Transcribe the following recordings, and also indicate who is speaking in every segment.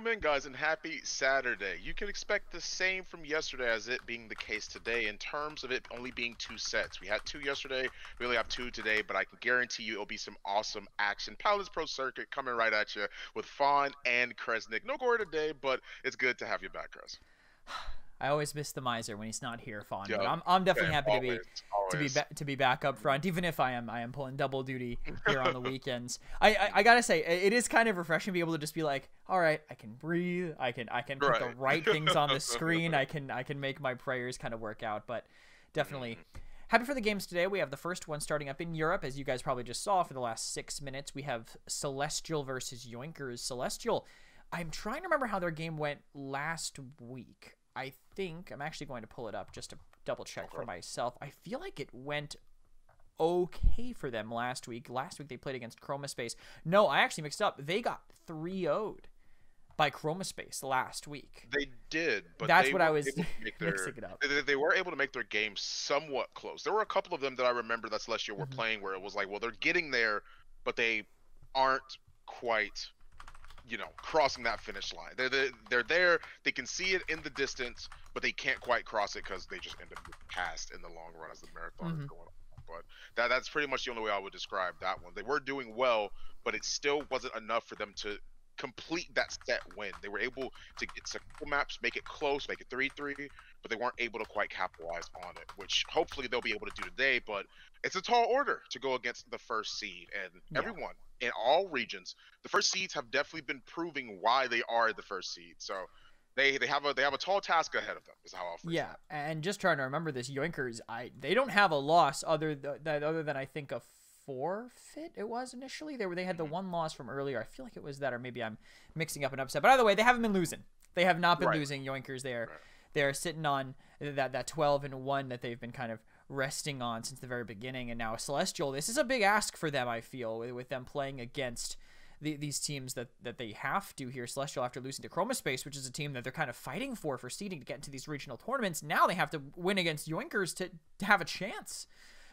Speaker 1: Welcome in, guys, and happy Saturday. You can expect the same from yesterday as it being the case today in terms of it only being two sets. We had two yesterday, we only have two today, but I can guarantee you it'll be some awesome action. Paladins Pro Circuit coming right at you with Fawn and Kresnik. No gore today, but it's good to have you back, Kres.
Speaker 2: I always miss the miser when he's not here, Fawn. But
Speaker 1: Yep.
Speaker 2: I'm definitely
Speaker 1: Yeah,
Speaker 2: happy
Speaker 1: always, always.
Speaker 2: to be back up front, even if I am pulling double duty here on the weekends. I gotta say, it is kind of refreshing to be able to just be like, all right, I can breathe, I can put the right things on the screen, I can make my prayers kind of work out. But definitely happy for the games today. We have the first one starting up in Europe, as you guys probably just saw for the last 6 minutes. We have Celestial versus Yoinkers. Celestial, I'm trying to remember how their game went last week. I think I'm actually going to pull it up just to double check for myself. I feel like it went okay for them last week. Last week they played against Chromaspace. No, I actually mixed up. They got 3-0'd by Chromaspace last week.
Speaker 1: They did, but
Speaker 2: that's what I was
Speaker 1: mixing it up. They were able to make their game somewhat close. There were a couple of them that I remember that Celestial were playing where it was like, well, they're getting there, but they aren't quite, crossing that finish line. They're there. They can see it in the distance, but they can't quite cross it because they just end up past in the long run as the marathon is going on. But that's pretty much the only way I would describe that one. They were doing well, but it still wasn't enough for them to complete that set win. They were able to get some maps, make it close, make it 3-3, but they weren't able to quite capitalize on it, which hopefully they'll be able to do today. But it's a tall order to go against the first seed, and everyone in all regions, the first seeds have definitely been proving why they are the first seed. So they have a tall task ahead of them, is how I'll phrase that.
Speaker 2: And just trying to remember this, Yoinkers, they don't have a loss other than I think a forfeit it was initially. They had the one loss from earlier. I feel like it was that, or maybe I'm mixing up an upset. But either way, they haven't been losing. They have not been losing. Yoinkers, they're sitting on that 12-1 that they've been kind of resting on since the very beginning. And now Celestial, this is a big ask for them, I feel, with them playing against these teams that they have to here. Celestial, after losing to Chromaspace, which is a team that they're kind of fighting for seeding to get into these regional tournaments, now they have to win against Yoinkers to have a chance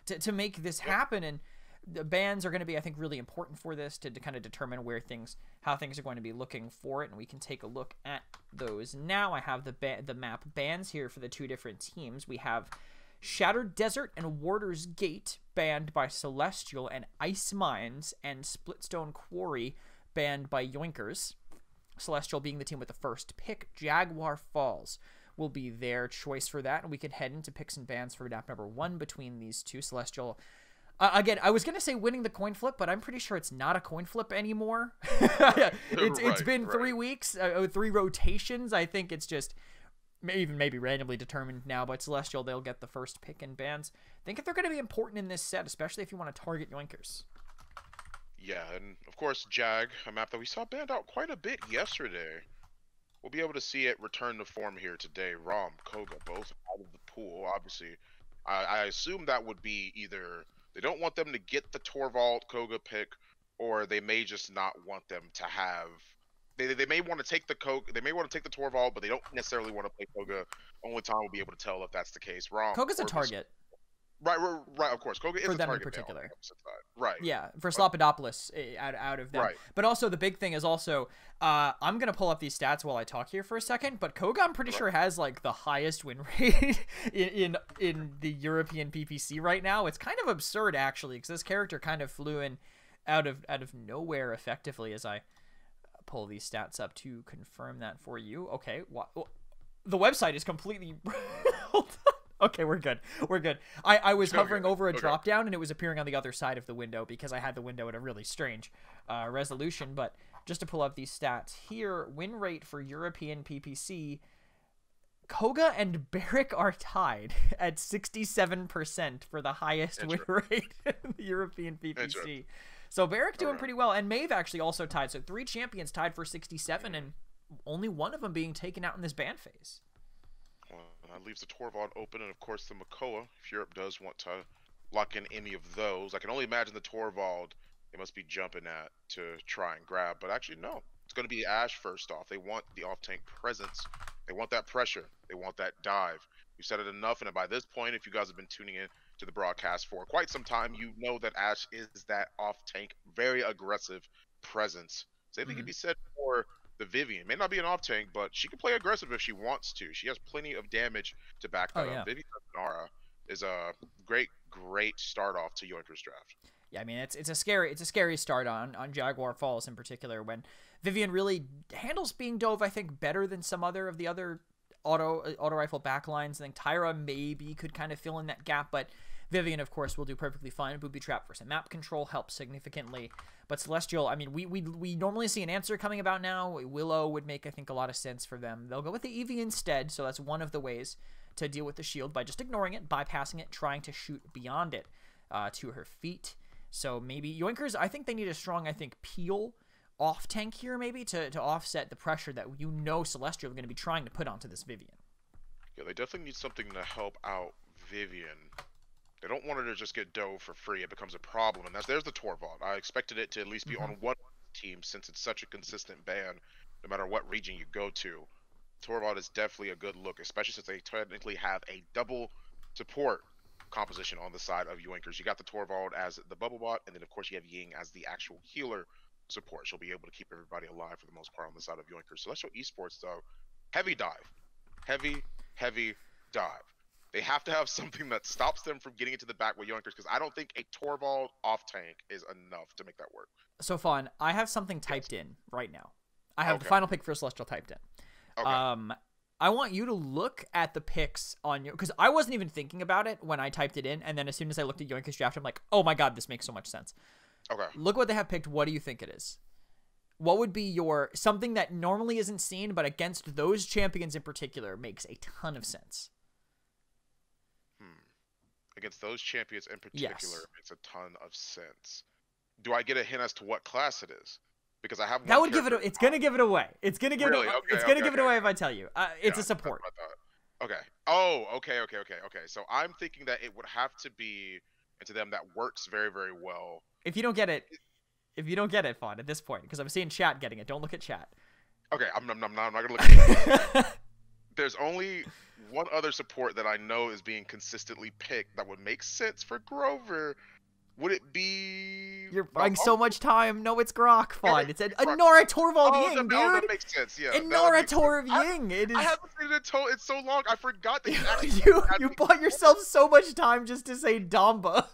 Speaker 2: to make this happen. And the bans are going to be, I think, really important for this to kind of determine how things are going to be looking for it, and we can take a look at those now. I have the map bans here for the two different teams. We have Shattered Desert and Warder's Gate banned by Celestial, and Ice Mines and Splitstone Quarry banned by Yoinkers. Celestial being the team with the first pick. Jaguar Falls will be their choice for that, and we can head into picks and bans for map number 1 between these two. Celestial, again, I was going to say winning the coin flip, but I'm pretty sure it's not a coin flip anymore. It's been 3 weeks, 3 rotations. I think it's just maybe randomly determined now, but Celestial, they'll get the first pick in bans. I think they're going to be important in this set, especially if you want to target Yoinkers.
Speaker 1: Yeah, and of course, Jag, a map that we saw banned out quite a bit yesterday. We'll be able to see it return to form here today. Rom, Koga, both out of the pool. Obviously, I assume that would be either they don't want them to get the Torvald Koga pick, or they may just not want them to have. They may want to take the Koga, they may want to take the Torvald, but they don't necessarily want to play Koga. Only time we'll be able to tell if that's the case. Rom,
Speaker 2: Koga's a target.
Speaker 1: Right. Of course, Koga is
Speaker 2: for
Speaker 1: a
Speaker 2: them
Speaker 1: target
Speaker 2: in particular.
Speaker 1: Right.
Speaker 2: Yeah, for Slopodopoulos out of them. Right. But also the big thing is also, I'm gonna pull up these stats while I talk here for a second. But Koga, I'm pretty sure, has like the highest win rate in the European PPC right now. It's kind of absurd actually, because this character kind of flew in out of nowhere effectively. As I pull these stats up to confirm that for you. Okay, the website is completely. Okay, we're good. We're good. I was hovering over a drop down and it was appearing on the other side of the window because I had the window at a really strange resolution. But just to pull up these stats here, win rate for European PPC, Koga and Barrick are tied at 67% for the highest win rate in the European PPC. So Barrick doing pretty well, and Maeve actually also tied. So 3 champions tied for 67, and only one of them being taken out in this ban phase.
Speaker 1: Well, that leaves the Torvald open, and of course the Makoa, if Europe does want to lock in any of those. I can only imagine the Torvald they must be jumping at to try and grab, but actually no. It's going to be Ash first off. They want the off-tank presence. They want that pressure. They want that dive. We've said it enough, and by this point, if you guys have been tuning in to the broadcast for quite some time, you know that Ash is that off-tank, very aggressive presence. Same thing can be said for the Vivian. May not be an off tank, but she can play aggressive if she wants to. She has plenty of damage to back that up. Vivian Nara is a great start off to Yoinkers draft.
Speaker 2: Yeah, I mean it's a scary start on Jaguar Falls in particular, when Vivian really handles being dove, I think, better than some of the other auto rifle backlines. I think Tyra maybe could kind of fill in that gap, but Vivian, of course, will do perfectly fine. Booby trap versus map control helps significantly. But Celestial, I mean, we normally see an answer coming about now. Willow would make, I think, a lot of sense for them. They'll go with the Eevee instead, so that's one of the ways to deal with the shield, by just ignoring it, bypassing it, trying to shoot beyond it to her feet. So maybe Yoinkers, I think they need a strong, peel off tank here, maybe, to offset the pressure that Celestial are going to be trying to put onto this Vivian.
Speaker 1: Yeah, they definitely need something to help out Vivian. They don't want her to just get dove for free. It becomes a problem, and there's the Torvald. I expected it to at least be on one team, since it's such a consistent ban, no matter what region you go to. Torvald is definitely a good look, especially since they technically have a double support composition on the side of Yoinkers. You got the Torvald as the bubble bot, and then of course you have Ying as the actual healer support. She'll be able to keep everybody alive for the most part on the side of Yoinkers. Celestial Esports, though, heavy dive. Heavy dive. They have to have something that stops them from getting into the back with Yoinkers, because I don't think a Torvald off tank is enough to make that work.
Speaker 2: So, Fawn, I have something typed in right now. I have the final pick for Celestial typed in. Okay. I want you to look at the picks on your, because I wasn't even thinking about it when I typed it in, and then as soon as I looked at Yoinkers draft, I'm like, oh my god, this makes so much sense.
Speaker 1: Okay.
Speaker 2: Look what they have picked. What do you think it is? What would be your something that normally isn't seen, but against those champions in particular makes a ton of sense?
Speaker 1: Against those champions in particular, it makes a ton of sense. Do I get a hint as to what class it is? Because I have one.
Speaker 2: That would give it. It's gonna give it away. It's gonna give
Speaker 1: really?
Speaker 2: it.
Speaker 1: Okay,
Speaker 2: it's gonna give it away if I tell you. It's a support.
Speaker 1: Okay. Oh, okay. So I'm thinking that it would have to be into them that works very, very well.
Speaker 2: If you don't get it, Fawn, at this point, because I'm seeing chat getting it. Don't look at chat.
Speaker 1: Okay, I'm not gonna look at it. There's only one other support that I know is being consistently picked that would make sense for Grover. Would it be...
Speaker 2: You're buying so much time. No, it's Grok. Fine. It's Nora Torvald Ying, dude.
Speaker 1: Oh, that makes sense, yeah.
Speaker 2: Nora Torvald Ying. It is...
Speaker 1: I haven't seen it it's so long. I forgot that
Speaker 2: you bought yourself so much time just to say Damba.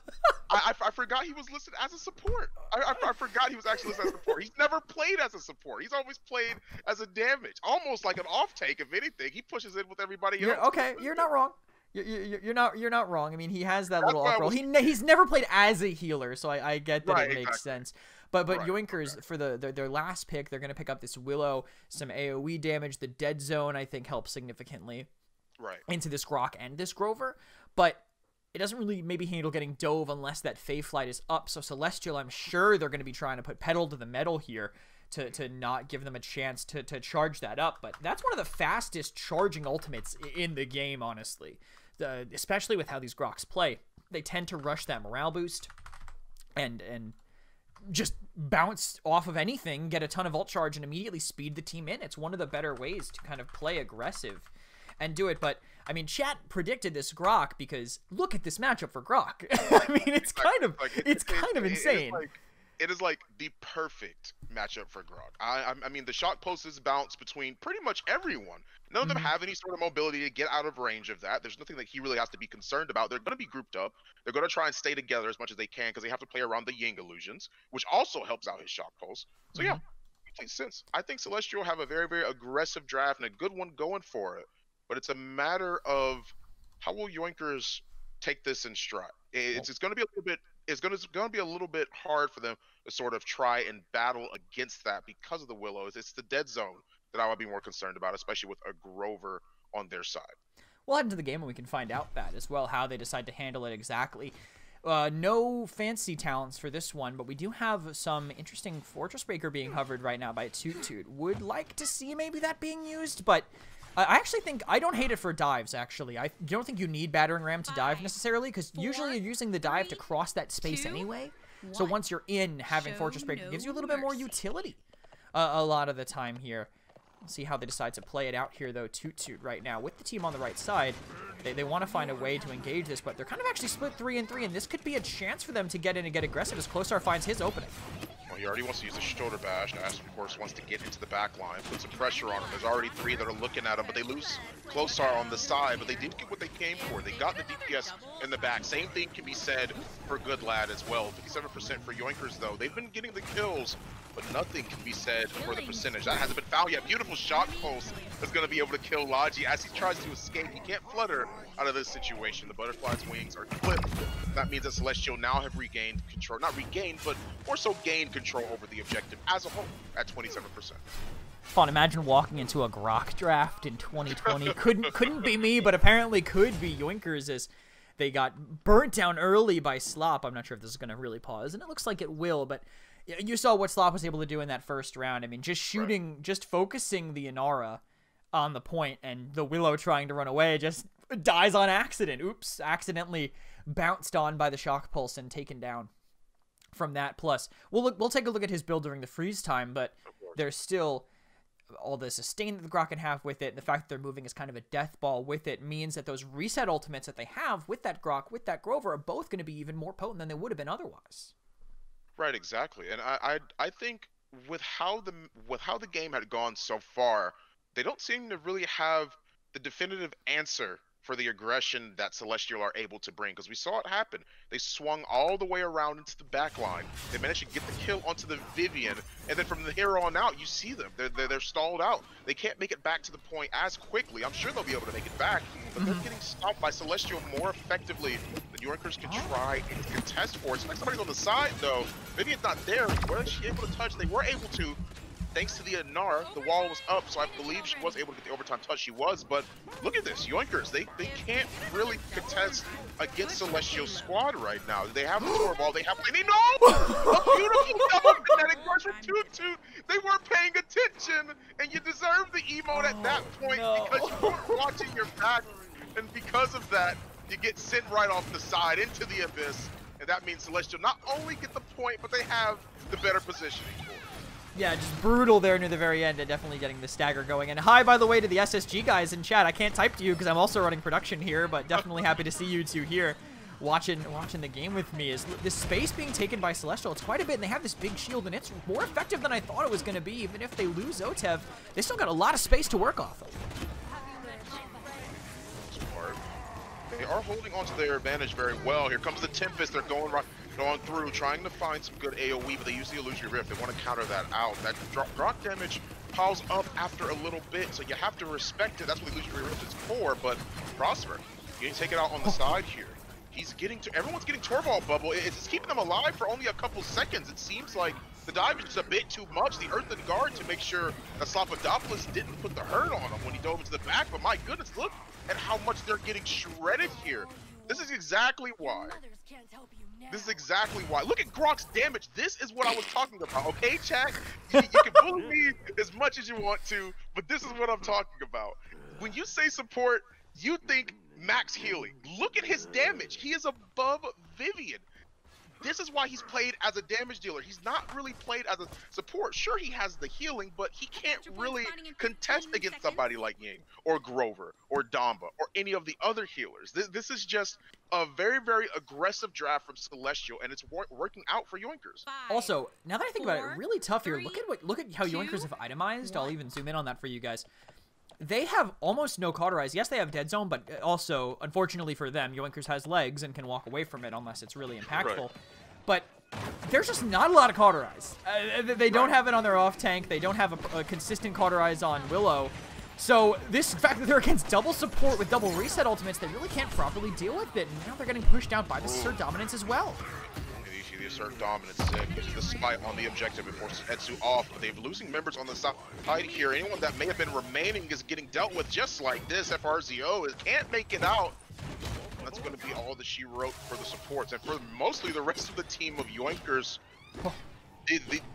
Speaker 1: I forgot he was listed as a support. I forgot he was actually listed as a support. He's never played as a support. He's always played as a damage. Almost like an off take, if anything. He pushes in with everybody else.
Speaker 2: Okay, you're not wrong. You're not wrong. I mean, he has that little off roll. He's never played as a healer, so I get that it makes sense. But Yoinkers, for their last pick, they're gonna pick up this Willow, some AoE damage. The dead zone, I think, helps significantly into this Grok and this Grover, but it doesn't really maybe handle getting dove unless that Fey Flight is up. So Celestial, I'm sure they're gonna be trying to put pedal to the metal here to not give them a chance to charge that up. But that's one of the fastest charging ultimates in the game, honestly. Especially with how these Groks play. They tend to rush that morale boost and just bounce off of anything, get a ton of ult charge, and immediately speed the team in. It's one of the better ways to kind of play aggressive and do it. But, I mean, chat predicted this Grok because look at this matchup for Grok. I mean, it's kind of insane.
Speaker 1: It is like the perfect matchup for Grok. I mean, the shot pulses bounce between pretty much everyone. None of them have any sort of mobility to get out of range of that. There's nothing that he really has to be concerned about. They're going to be grouped up. They're going to try and stay together as much as they can because they have to play around the Ying illusions, which also helps out his shot pulse. So yeah, it makes sense. I think Celestial have a very, very aggressive draft and a good one going for it. But it's a matter of how will Yoinkers take this in stride. It's going to be a little bit. It's going to be a little bit hard for them to sort of try and battle against that because of the Willows. It's the dead zone that I would be more concerned about, especially with a Grover on their side.
Speaker 2: We'll head into the game and we can find out that as well, how they decide to handle it exactly. No fancy talents for this one, but we do have some interesting Fortress Breaker being hovered right now by Toot Toot. Would like to see maybe that being used, but I actually think I don't hate it for dives, actually. I don't think you need Battering Ram to dive necessarily, because usually you're using the dive to cross that space anyway. So once you're in, having Fortress Breaker gives you a little bit more utility a lot of the time here. We'll see how they decide to play it out here, though. Toot Toot right now with the team on the right side. They want to find a way to engage this, but they're kind of actually split 3 and 3, and this could be a chance for them to get in and get aggressive as Closar finds his opening.
Speaker 1: Well, He already wants to use the shoulder bash. Ash, of course, wants to get into the back line, put some pressure on him. There's already 3 that are looking at him, but they lose Closar on the side, but they did get what they came for. They got the DPS in the back. Same thing can be said for Good Lad as well. 57% for Yoinkers, though. They've been getting the kills, but nothing can be said for the percentage. That hasn't been found yet. Beautiful shock pulse is going to be able to kill Logi as he tries to escape. He can't flutter out of this situation. The butterfly's wings are clipped. That means that Selestial now have regained control. Not regained, but more so gained control over the objective as a whole at 27%.
Speaker 2: Fun. Imagine walking into a Grok draft in 2020. couldn't be me, but apparently could be Yoinkers as they got burnt down early by Slop. I'm not sure if this is going to really pause, and it looks like it will, but you saw what Slop was able to do in that first round. I mean, just shooting, right, just focusing the Inara on the point, and the Willow trying to run away just dies on accident. Oops, accidentally bounced on by the shock pulse and taken down from that. Plus, we'll take a look at his build during the freeze time, but there's still all the sustain that the Grok can have with it. The fact that they're moving as kind of a death ball with it means that those reset ultimates that they have with that Grok, with that Grover, are both going to be even more potent than they would have been otherwise.
Speaker 1: Right, exactly. And I think with how the game had gone so far, they don't seem to really have the definitive answer for the aggression that Selestial are able to bring, because we saw it happen. They swung all the way around into the back line. They managed to get the kill onto the Vivian, and then from here on out, you see them. They're stalled out. They can't make it back to the point as quickly. I'm sure they'll be able to make it back, but they're getting stopped by Selestial more effectively than Yoinkers can try and contest for it. So like somebody's on the side, though. Vivian's not there. Was she able to touch? They were able to. Thanks to the Anar, the wall was up, so I believe she was able to get the overtime touch. She was, but look at this. Yoinkers, they can't really contest against Celestial's squad right now. They have the tour ball, they have a beautiful double kinetic rush from 2-2. They weren't paying attention, and you deserve the emote at that point because you weren't watching your back, and because of that, you get sent right off the side into the abyss, and that means Celestial not only get the point, but they have the better positioning for it.
Speaker 2: Yeah, just brutal there near the very end, and definitely getting the stagger going. And hi, by the way, to the SSG guys in chat. I can't type to you because I'm also running production here, but definitely happy to see you two here watching the game with me. Is this space being taken by Selestial? It's quite a bit, and they have this big shield, and it's more effective than I thought it was going to be. Even if they lose Otev, they still got a lot of space to work off of.
Speaker 1: They are holding on to their advantage very well. Here comes the Tempest. They're going through, trying to find some good AoE, but they use the Illusory Rift. They want to counter that out. That drop damage piles up after a little bit, so you have to respect it. That's what the Illusory Rift is for, but Prosper, you take it out on the side here. Everyone's getting Torvald Bubble. It's keeping them alive for only a couple seconds. It seems like the dive is just a bit too much. The Earthen Guard to make sure that Slopodopolis didn't put the hurt on him when he dove into the back, but my goodness, look at how much they're getting shredded here. This is exactly why. Look at Grok's damage. This is what I was talking about, okay, chat? You can bully me as much as you want to, but this is what I'm talking about. When you say support, you think max healing. Look at his damage. He is above Vivian. This is why he's played as a damage dealer. He's not really played as a support. Sure, he has the healing, but he can't really contest against somebody like Ying or Grover or Damba or any of the other healers. This is just a very, very aggressive draft from Selestial, and it's working out for Yoinkers.
Speaker 2: Also, now that I think about it, really tough here. Look at how Yoinkers have itemized. I'll even zoom in on that for you guys. They have almost no cauterize. Yes, they have Dead Zone, but also, unfortunately for them, Yoinkers has legs and can walk away from it unless it's really impactful. Right. But there's just not a lot of cauterize. They don't have it on their off tank. They don't have a consistent cauterize on Willow. So this fact that they're against double support with double reset ultimates, they really can't properly deal with it. And now they're getting pushed out by the Assert Dominance as well.
Speaker 1: You see the Assert Dominance gives the spite on the objective before Etsu off, but they're losing members on the side here. Anyone that may have been remaining is getting dealt with just like this. FRZO can't make it out. That's going to be all that she wrote for the supports, and for mostly the rest of the team of Yoinkers.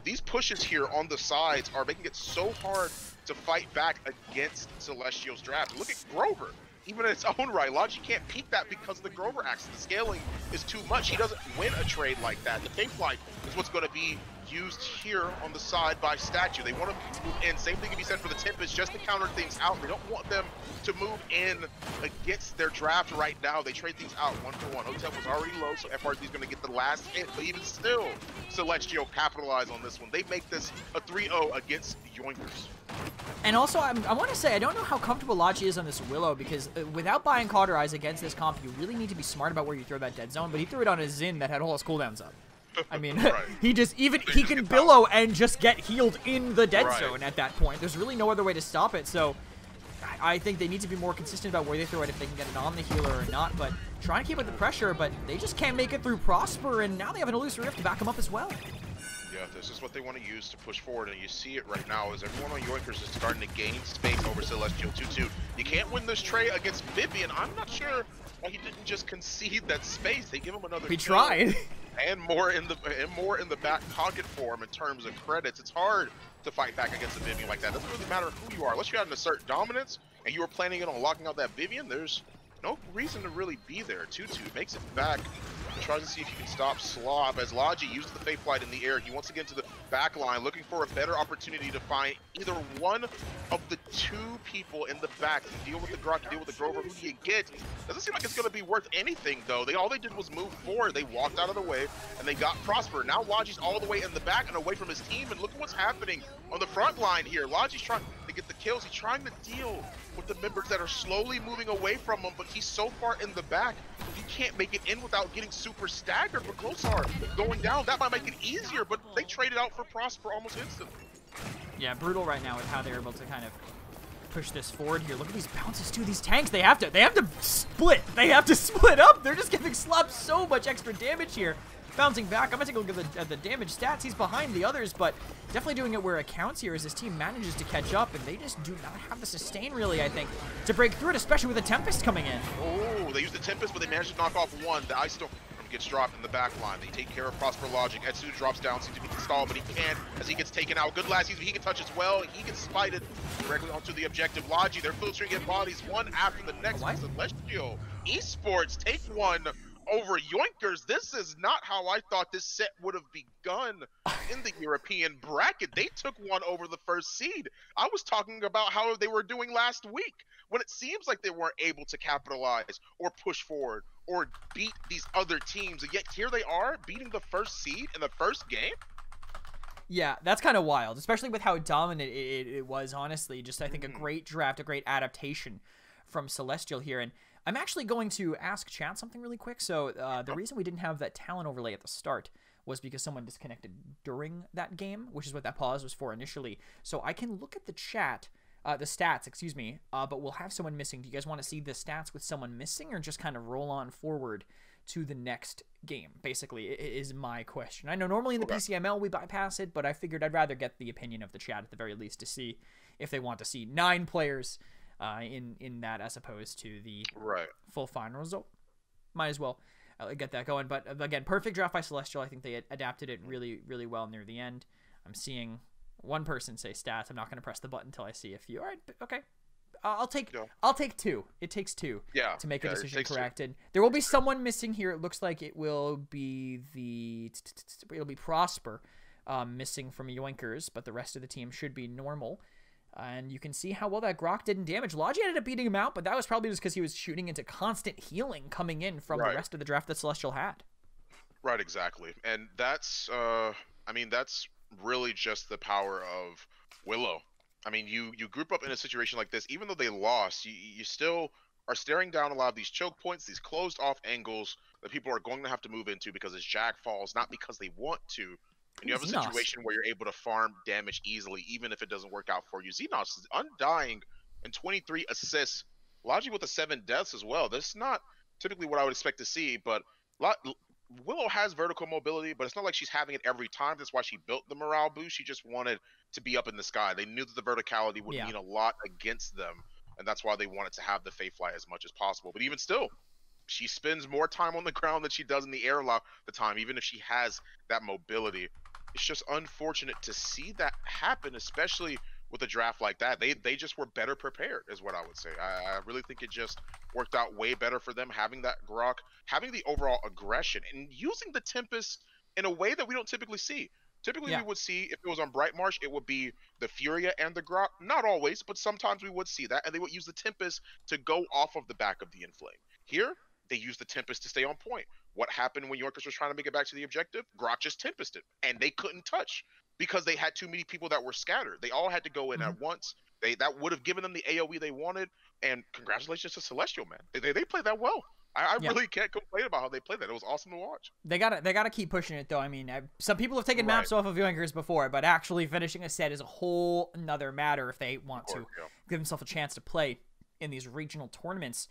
Speaker 1: These pushes here on the sides are making it so hard to fight back against Celestial's draft. Look at Grover. even in its own right, Logi can't peek that because of the Grover axe. The scaling is too much. He doesn't win a trade like that. The Fake Flight is what's going to be used here on the side by Statue. They want to move in. Same thing can be said for the Tempest, just to counter things out. They don't want them to move in against their draft right now. They trade things out 1-for-1. Hotep was already low, so FRZ is going to get the last hit. But even still, Celestial capitalize on this one. They make this a 3-0 against Yoinkers.
Speaker 2: And also, I want to say, I don't know how comfortable Logi is on this Willow, because without buying Cauterize against this comp, you really need to be smart about where you throw that dead zone, but he threw it on a Xin that had all his cooldowns up. I mean, right. he can billow and just get healed in the dead zone at that point. There's really no other way to stop it, so I think they need to be more consistent about where they throw it, if they can get it on the healer or not, but trying to keep up the pressure, but they just can't make it through Prosper, and now they have an Elusive Rift to back him up as well.
Speaker 1: Yeah, this is what they want to use to push forward, and you see it right now as everyone on Yoinkers is starting to gain space over Celestial 2-2. You can't win this trade against Vivian. I'm not sure why he didn't just concede that space. They give him another
Speaker 2: He tried.
Speaker 1: And more in the back pocket for him in terms of credits. It's hard to fight back against a Vivian like that. It doesn't really matter who you are. Unless you have an assert dominance and you were planning it on locking out that Vivian, there's no reason to really be there. 2-2 makes it back. Tries to see if you can stop Slob as Logi uses the Fate Flight in the air. He wants to get into the back line, looking for a better opportunity to find either one of the two people in the back. To deal with the Grok, to deal with the Grover. Who do you get? Doesn't seem like it's going to be worth anything, though. All they did was move forward. They walked out of the way, and they got Prosper. Now Logi's all the way in the back and away from his team, and look at what's happening on the front line here. Logi's trying to get the kills. He's trying to deal with the members that are slowly moving away from him, but he's so far in the back, he can't make it in without getting super staggered. But Glosar going down, that might make it easier, but they traded out for Prosper almost instantly.
Speaker 2: Yeah, brutal right now with how they're able to kind of push this forward here. Look at these bounces too. These tanks, they have to split. They have to split up. They're just giving Slob so much extra damage here. Bouncing back, I'm gonna take a look at the damage stats. He's behind the others, but definitely doing it where it counts here as his team manages to catch up, and they just do not have the sustain, really, I think, to break through it, especially with the Tempest coming in.
Speaker 1: Oh, they use the Tempest, but they managed to knock off one. The Ice Storm gets dropped in the back line. They take care of Prosper Logic. Etsu drops down, seems to be stalled, but he can't as he gets taken out. Good last season, he can touch as well. He gets spited directly onto the objective. Logi, they're filtering in bodies one after the next. Celestial Esports take one over Yoinkers. This is not how I thought this set would have begun in the European bracket. They took one over the first seed. I was talking about how they were doing last week, when it seems like they weren't able to capitalize or push forward or beat these other teams, and yet here they are beating the first seed in the first game.
Speaker 2: Yeah, that's kind of wild, especially with how dominant it was, honestly. Just, I think, a great draft, a great adaptation from Celestial here. And I'm actually going to ask chat something really quick. So the reason we didn't have that talent overlay at the start was because someone disconnected during that game, which is what that pause was for initially. So I can look at the chat, the stats, excuse me, but we'll have someone missing. Do you guys want to see the stats with someone missing, or just kind of roll on forward to the next game, basically, is my question. I know normally in the PCML we bypass it, but I figured I'd rather get the opinion of the chat at the very least to see if they want to see 9 players in that as opposed to the full final result. Might as well get that going. But again, perfect draft by Celestial. I think they adapted it really, really well near the end. I'm seeing one person say stats. I'm not going to press the button until I see a few. All right, okay. I'll take 2. It takes 2 to make a decision corrected. There will be someone missing here. It looks like it will be it'll be Prosper missing from Yoinkers, but the rest of the team should be normal. And you can see how well that Grok didn't damage. Logi ended up beating him out, but that was probably just because he was shooting into constant healing coming in from the rest of the draft that Celestial had.
Speaker 1: Right, exactly. And that's, I mean, that's really just the power of Willow. I mean, you group up in a situation like this, even though they lost, you still are staring down a lot of these choke points, these closed off angles that people are going to have to move into because it's Jack falls, not because they want to. And you have a situation where you're able to farm damage easily, even if it doesn't work out for you. Xenos is undying and 23 assists. Logi with the 7 deaths as well. That's not typically what I would expect to see, but Willow has vertical mobility, but it's not like she's having it every time. That's why she built the morale boost. She just wanted to be up in the sky. They knew that the verticality would mean a lot against them, and that's why they wanted to have the Fate Fly as much as possible. But even still, she spends more time on the ground than she does in the air a lot of the time, even if she has that mobility. It's just unfortunate to see that happen, especially with a draft like that. They just were better prepared, is what I would say. I really think it just worked out way better for them, having that grok, having the overall aggression, and using the Tempest in a way that we don't typically see. Typically, we would see, if it was on Bright Marsh, it would be the Furia and the grok. Not always, but sometimes we would see that, and they would use the Tempest to go off of the back of the Inflame. Here, they use the Tempest to stay on point. What happened when Yoinkers was trying to make it back to the objective? Grok just Tempested, and they couldn't touch because they had too many people that were scattered. They all had to go in at once. That would have given them the AoE they wanted, and congratulations to Celestial, man. They played that well. I really can't complain about how they played that. It was awesome to watch.
Speaker 2: They gotta keep pushing it though. I mean, some people have taken maps off of Yoinkers before, but actually finishing a set is a whole another matter if they want to give themselves a chance to play in these regional tournaments.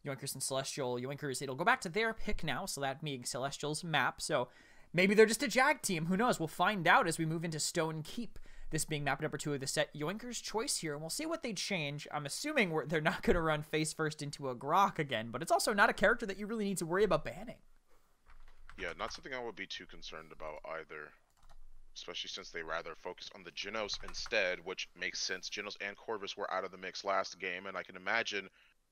Speaker 2: Yoinkers and Celestial. Yoinkers, it'll go back to their pick now, so that being Celestial's map. So maybe they're just a Jag team. Who knows? We'll find out as we move into Stone Keep. This being map number 2 of the set, Yoinkers' choice here, and we'll see what they change. I'm assuming they're not going to run face first into a grok again, but it's also not a character that you really need to worry about banning.
Speaker 1: Yeah, not something I would be too concerned about either, especially since they rather focus on the Genos instead, which makes sense. Genos and Corvus were out of the mix last game, and I can imagine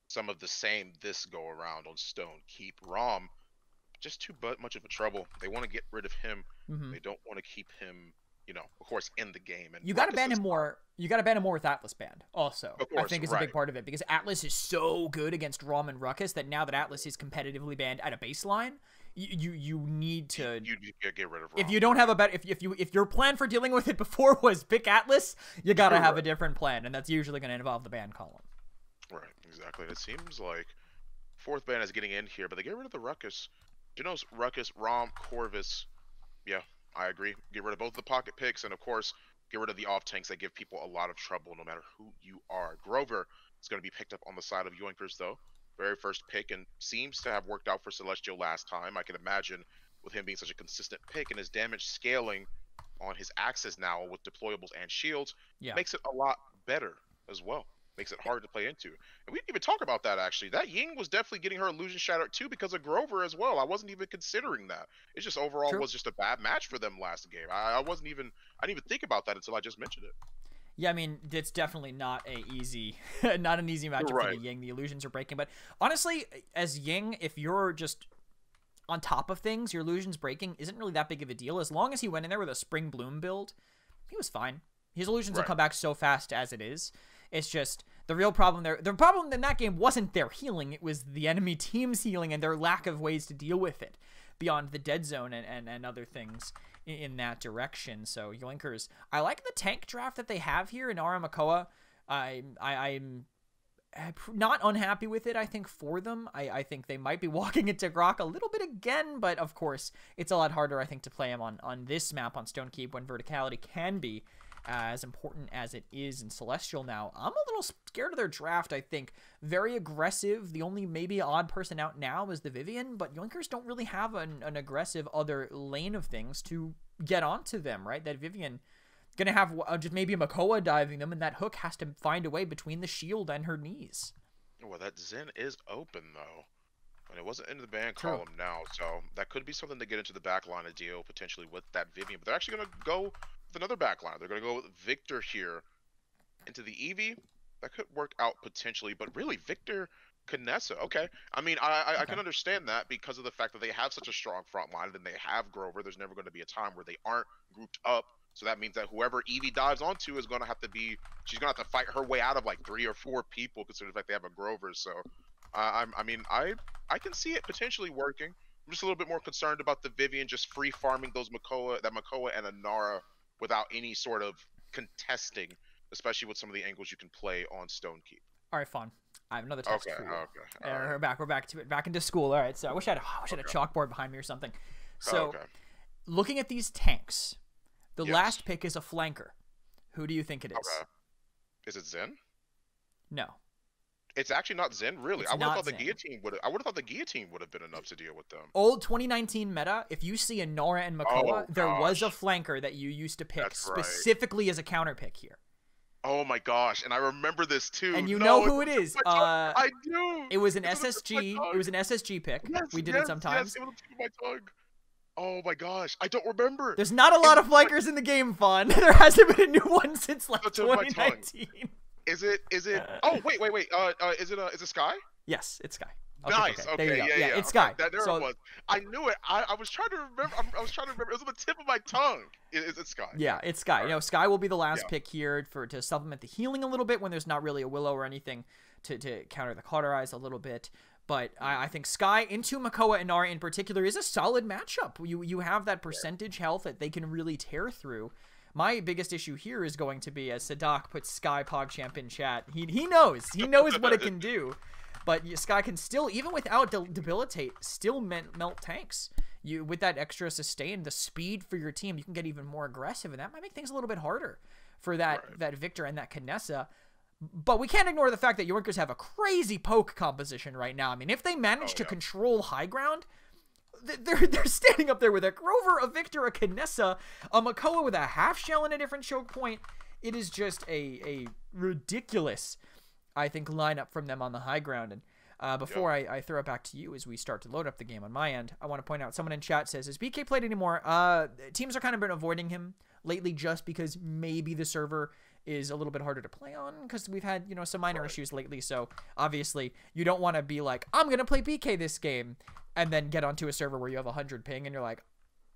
Speaker 1: some of the same this go around on Stone Keep. Rom, just too much of a trouble. They want to get rid of him. They don't want to keep him, you know, of course, in the game. And
Speaker 2: you got to ban him more. You got to ban him more with Atlas banned. Also,
Speaker 1: of course,
Speaker 2: I think is a big part of it because Atlas is so good against Rom and Ruckus that now that Atlas is competitively banned at a baseline, you need to
Speaker 1: get rid of Rom.
Speaker 2: If you don't have a better, if your plan for dealing with it before was pick Atlas, you got to have a different plan, and that's usually going to involve the ban column.
Speaker 1: Right, exactly. And it seems like 4th ban is getting in here, but they get rid of the Ruckus. Genos, Ruckus, Rom, Corvus. Yeah, I agree. Get rid of both the pocket picks, and of course, get rid of the off tanks that give people a lot of trouble no matter who you are. Grover is going to be picked up on the side of Yoinkers, though. Very first pick, and seems to have worked out for Celestial last time. I can imagine with him being such a consistent pick and his damage scaling on his axes now with deployables and shields, makes it a lot better as well. Makes it hard to play into. And we didn't even talk about that, actually. That Ying was definitely getting her illusion shattered, too, because of Grover as well. I wasn't even considering that. It just overall was just a bad match for them last game. I didn't even think about that until I just mentioned it.
Speaker 2: Yeah, I mean, it's definitely not an easy matchup for the Ying. The illusions are breaking. But honestly, as Ying, if you're just on top of things, your illusions breaking isn't really that big of a deal. As long as he went in there with a Spring Bloom build, he was fine. His illusions will come back so fast as it is. It's just the real problem there. The problem in that game wasn't their healing. It was the enemy team's healing and their lack of ways to deal with it beyond the dead zone and other things in that direction. So Yoinkers, I like the tank draft that they have here in Aramakoa. I'm not unhappy with it, I think, for them. I think they might be walking into Grok a little bit again, but of course, it's a lot harder, I think, to play him on this map on Stone Keep when verticality can be as important as it is in Celestial now. I'm a little scared of their draft, I think. Very aggressive. The only maybe odd person out now is the Vivian, but Yoinkers don't really have an aggressive other lane of things to get onto them, right? That Vivian gonna have just maybe a Makoa diving them, and that hook has to find a way between the shield and her knees.
Speaker 1: Well, that Zen is open, though. And it wasn't into the ban column now, so that could be something to get into the backline of deal potentially with that Vivian. But they're actually going to go with another backline. They're going to go with Victor here into the Eevee. That could work out potentially, but really, Victor, Kinessa, okay. I mean, I can understand that because of the fact that they have such a strong front line, and they have Grover. There's never going to be a time where they aren't grouped up. So that means that whoever Eevee dives onto is going to have to be, she's going to have to fight her way out of like 3 or 4 people, considering the fact they have a Grover. So, I can see it potentially working. I'm just a little bit more concerned about the Vivian just free farming those Makoa and Anara without any sort of contesting, especially with some of the angles you can play on Stone Keep.
Speaker 2: All right, fun. I have another test for you.
Speaker 1: Okay.
Speaker 2: We're back. We're back to it. Back into school. All right. So I wish I had a chalkboard behind me or something. So, looking at these tanks, the last pick is a flanker. Who do you think it is?
Speaker 1: Okay. Is it Zen?
Speaker 2: No.
Speaker 1: It's actually not Zen, really. I would have thought the guillotine would have been enough to deal with them.
Speaker 2: Old 2019 meta, if you see a Nora and Makoa, there was a flanker that you used to pick specifically as a counter pick here.
Speaker 1: Oh my gosh, and I remember this too.
Speaker 2: And you know who it is.
Speaker 1: I do.
Speaker 2: It was an SSG. It was an SSG pick.
Speaker 1: Yes,
Speaker 2: we did it sometimes.
Speaker 1: Yes, it was my tongue. Oh my gosh, I don't remember.
Speaker 2: There's not a lot of flankers in the game, Fawn. There hasn't been a new one since like 2019.
Speaker 1: Is it? Oh wait. Is it Sky?
Speaker 2: Yes, it's Sky.
Speaker 1: Nice. Okay.
Speaker 2: There you go.
Speaker 1: Yeah.
Speaker 2: It's Sky.
Speaker 1: There it was. I knew it. I was trying to remember. I was trying to remember. It was on the tip of my tongue. Is it Sky?
Speaker 2: Yeah, it's Sky. You know, Sky will be the last pick here to supplement the healing a little bit when there's not really a Willow or anything to counter the Cauterize a little bit. But I think Sky into Makoa and Nara in particular is a solid matchup. You have that percentage health that they can really tear through. My biggest issue here is going to be, as Sadak puts Sky PogChamp in chat, he knows what it can do. But Sky can still, even without debilitate, still melt tanks. With that extra sustain, the speed for your team, you can get even more aggressive, and that might make things a little bit harder for that Victor and that Kinessa. But we can't ignore the fact that Yoinkers have a crazy poke composition right now. I mean, if they manage to control high ground, they're standing up there with a Grover, a Victor, a Kinessa, a Makoa with a half shell and a different choke point. It is just a ridiculous, I think, lineup from them on the high ground. And before I throw it back to you as we start to load up the game on my end, I want to point out, someone in chat says, is BK played anymore? Teams are kind of been avoiding him lately just because maybe the server is a little bit harder to play on because we've had, you know, some minor issues lately. So obviously you don't want to be like, I'm going to play BK this game and then get onto a server where you have 100 ping and you're like,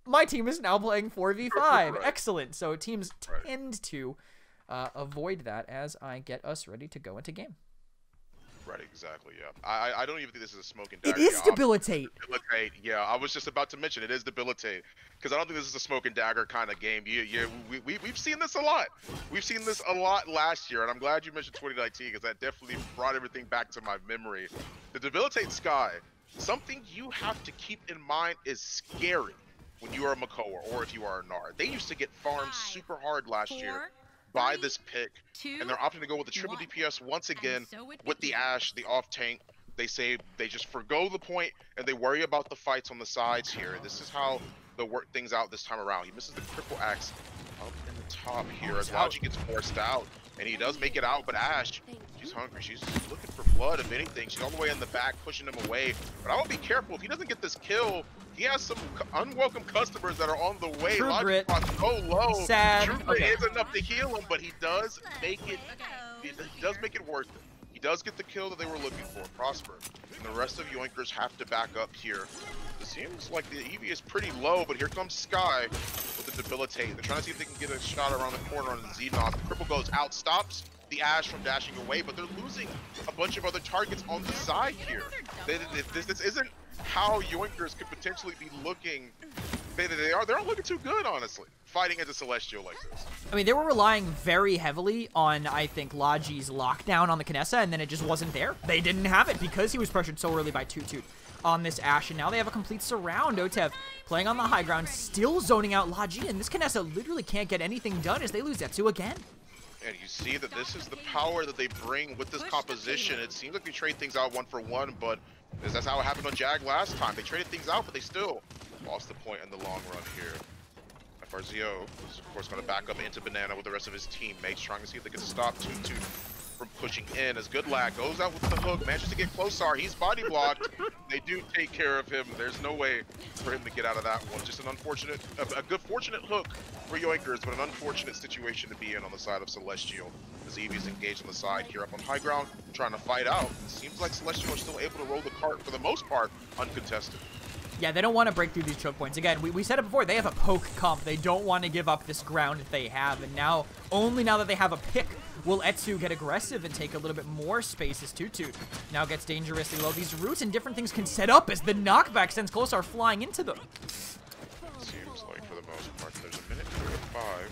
Speaker 2: my team is now playing 4v5. Excellent. So teams tend to avoid that as I get us ready to go into game.
Speaker 1: Right, exactly, yeah. I don't even think this is a smoke and dagger.
Speaker 2: It is debilitate.
Speaker 1: Yeah, I was just about to mention it is debilitate. Because I don't think this is a smoke and dagger kind of game. We've seen this a lot. We've seen this a lot last year, and I'm glad you mentioned 2019 because that definitely brought everything back to my memory. The debilitate Sky, something you have to keep in mind is scary when you are a Makoa or if you are a Nara. They used to get farmed super hard last year by this pick, and they're opting to go with the triple DPS once again with the Ashe, the off tank. They say they just forgo the point and they worry about the fights on the sides here. This is how they'll work things out this time around. He misses the cripple axe up in the top here as Logi gets forced out, and he does make it out, but Ashe, she's hungry. She's looking for blood, if anything. She's all the way in the back, pushing him away. But I would be careful. If he doesn't get this kill, he has some unwelcome customers that are on the way.
Speaker 2: True Grit.
Speaker 1: So low.
Speaker 2: Sad.
Speaker 1: True Grit is enough to heal him, but he does make it. He does make it worth it. He does get the kill that they were looking for, Prosper. And the rest of Yoinkers have to back up here. It seems like the EV is pretty low, but here comes Sky with the debilitate. They're trying to see if they can get a shot around the corner on the Xenos. The cripple goes out, stops the Ashe from dashing away, but they're losing a bunch of other targets on the side here. This isn't how Yoinkers could potentially be looking. They're not looking too good, honestly, fighting as a Celestial like this.
Speaker 2: I mean, they were relying very heavily on, I think, Logi's lockdown on the Kinessa, and then it just wasn't there. They didn't have it because he was pressured so early by Toot on this Ashe, and now they have a complete surround. Otev playing on the high ground, still zoning out Logi, and this Kinessa literally can't get anything done as they lose Zetsu again.
Speaker 1: And you see that this is the power that they bring with this composition. It seems like they trade things out 1-for-1, but that's how it happened on Jag last time. They traded things out, but they still lost the point in the long run here. FRZO is, of course, going to back up into Banana with the rest of his teammates, trying to see if they can stop Toot from pushing in. As Good Lad goes out with the hook, manages to get Closar. He's body blocked. They do take care of him. There's no way for him to get out of that one. Just an unfortunate, a good fortunate hook for Yoinkers, but an unfortunate situation to be in on the side of Celestial. As Eevee's engaged on the side here up on high ground, trying to fight out. It seems like Celestial are still able to roll the cart for the most part, uncontested.
Speaker 2: Yeah, they don't want to break through these choke points. Again, we said it before, they have a poke comp. They don't want to give up this ground that they have, and now, only now that they have a pick, will Etsu get aggressive and take a little bit more space as Toot now gets dangerously low. These roots and different things can set up as the knockback sends Closar flying into them.
Speaker 1: Seems like for the most part, there's a minute 35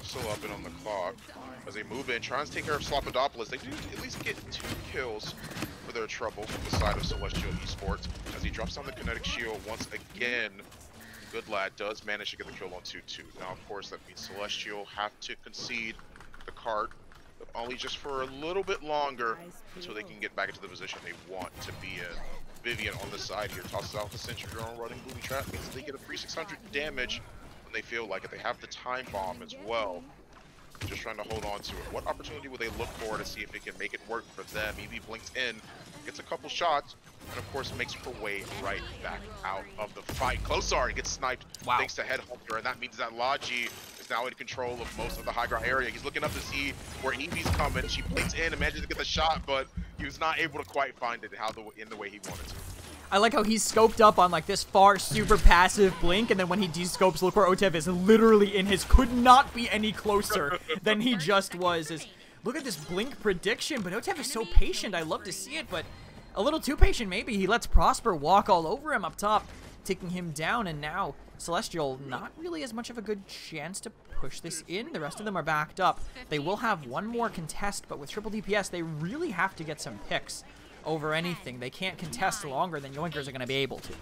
Speaker 1: still up and on the clock. As they move in, trying to take care of Slopodopolis, they do at least get 2 kills for their trouble from the side of Celestial Esports. As he drops down the kinetic shield once again, Good Lad does manage to get the kill on Toot. Now, of course, that means Celestial have to concede the cart, but only just for a little bit longer until they can get back into the position they want to be in. Vivian on the side here tosses out the Sentry Drone, running booby trap, means they get a free 600 damage when they feel like it. They have the time bomb as well. Just trying to hold on to it. What opportunity will they look for to see if they can make it work for them? Eevee blinks in, gets a couple shots, and of course makes her way right back out of the fight. Closar gets sniped thanks to Headhunter, and that means that Logi is now in control of most of the high ground area. He's looking up to see where Eevee's coming. She blinks in and manages to get the shot, but he was not able to quite find it in the way he wanted to.
Speaker 2: I like how he's scoped up on like this far super passive blink, and then when he descopes, look where Otev is, literally in his, could not be any closer than he just was. Look at this blink prediction, but Otev is so patient. I love to see it, but a little too patient maybe. He lets Prosper walk all over him up top, taking him down, and now Celestial not really as much of a good chance to push this in. The rest of them are backed up. They will have one more contest, but with triple DPS, they really have to get some picks over anything. They can't contest longer than Yoinkers are going to be able to.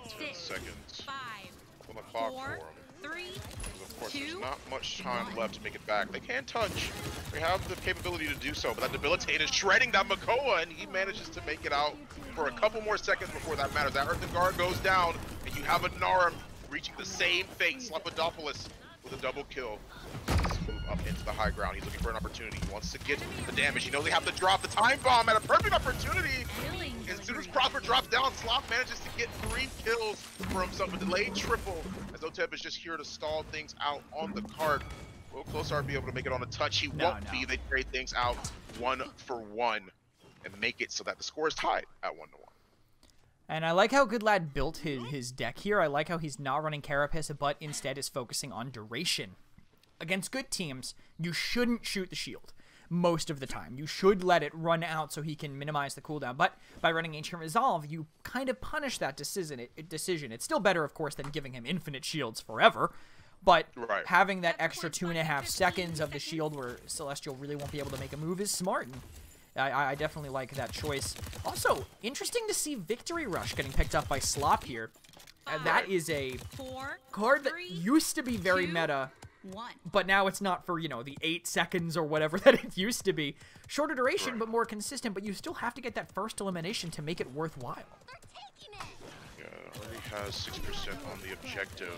Speaker 1: 10 seconds on the clock for them. Of course, there's not much time left to make it back. They can touch. They have the capability to do so, but that debilitate is shredding that Makoa, and he manages to make it out for a couple more seconds before that matters. That Earthen Guard goes down, and you have a Narum reaching the same fate. Slapodopoulos with a double kill. Move up into the high ground. He's looking for an opportunity. He wants to get the damage. You know they have to drop the time bomb at a perfect opportunity. As soon as Prosper drops down, Slop manages to get 3 kills for himself, a delayed triple, as Otep is just here to stall things out on the card. Will Closar be able to make it on a touch? He won't be. They trade things out 1 for 1 and make it so that the score is tied at 1-1.
Speaker 2: And I like how Goodlad built his deck here. I like how he's not running Carapace, but instead is focusing on duration. Against good teams, you shouldn't shoot the shield most of the time. You should let it run out so he can minimize the cooldown. But by running Ancient Resolve, you kind of punish that decision. It's still better, of course, than giving him infinite shields forever. But having that extra 2.5 seconds of the shield where Celestial really won't be able to make a move is smart. And I definitely like that choice. Also, interesting to see Victory Rush getting picked up by Slop here. That is a card that used to be very meta, but now it's not for, you know, the 8 seconds or whatever that it used to be. Shorter duration, but more consistent, but you still have to get that first elimination to make it worthwhile.
Speaker 1: Yeah, already has 6% on the objective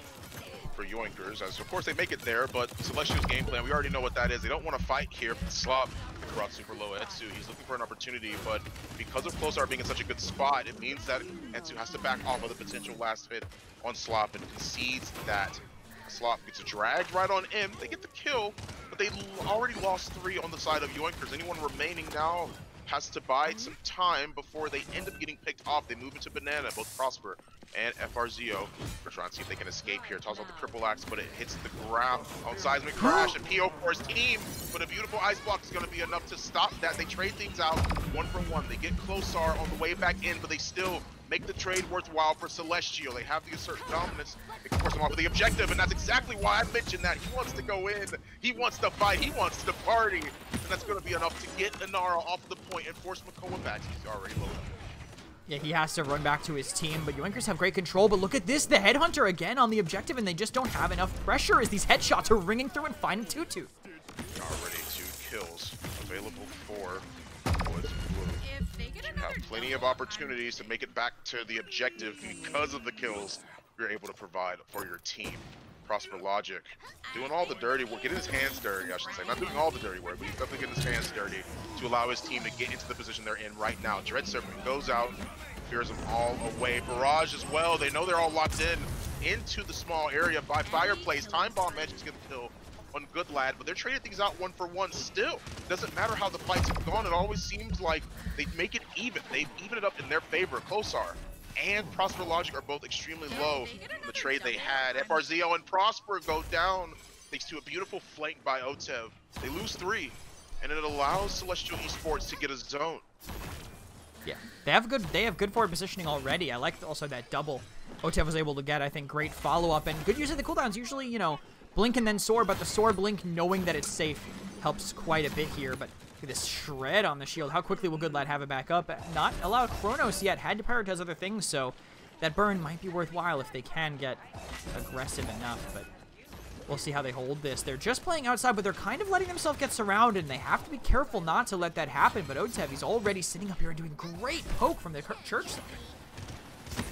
Speaker 1: for Yoinkers, as of course they make it there, but Celestial's game plan, we already know what that is. They don't want to fight here for the Slop. Brought super low Etsu. He's looking for an opportunity, but because of Closar being in such a good spot, it means that Etsu has to back off of the potential last hit on Slop and concedes that. Slop gets dragged right on him. They get the kill, but they already lost 3 on the side of Yoinkers. Anyone remaining now has to bide some time before they end up getting picked off. They move into Banana, both Prosper and FRZO. We're trying to see if they can escape here. Toss out the triple axe, but it hits the ground on seismic crash, and PO for his team. But a beautiful ice block is going to be enough to stop that. They trade things out 1 for 1. They get Closar on the way back in, but they still make the trade worthwhile for Celestial. They have the asserted dominance. They can force them off of the objective, and that's exactly why I mentioned that. He wants to go in, he wants to fight, he wants to party, and that's going to be enough to get Inara off the point and force Makoa back. He's already loaded.
Speaker 2: Yeah, he has to run back to his team, but Yoinkers have great control. But look at this, the Headhunter again on the objective, and they just don't have enough pressure as these headshots are ringing through and finding Tutu.
Speaker 1: Already 2 kills available for Woods Blue. You have plenty of opportunities to make it back to the objective because of the kills you're able to provide for your team. Prosper Logic doing all the dirty work, getting his hands dirty, I should say. Not doing all the dirty work, but he's definitely getting his hands dirty to allow his team to get into the position they're in right now. Dread Serpent goes out, clears them all away. Barrage as well. They know they're all locked in into the small area by Fireplace. Time Bomb manages to get the kill on Goodlad, but they're trading things out 1 for 1 still. Doesn't matter how the fights have gone, it always seems like they make it even. They even it up in their favor. Closar and Prosper Logic are both extremely low in the trade they had. FRZO and Prosper go down thanks to a beautiful flank by Otev. They lose 3, and it allows Celestial Esports to get a zone.
Speaker 2: Yeah, they have good forward positioning already. I like also that double Otev was able to get. I think great follow-up and good use of the cooldowns. Usually, you know, blink and then soar, but the soar blink knowing that it's safe helps quite a bit here. But look at this shred on the shield. How quickly will Goodlad have it back up? Not allowed Chronos yet. Had to prioritize other things, so that burn might be worthwhile if they can get aggressive enough. But we'll see how they hold this. They're just playing outside, but they're kind of letting themselves get surrounded, and they have to be careful not to let that happen. But Otev, he's already sitting up here and doing great poke from the church side.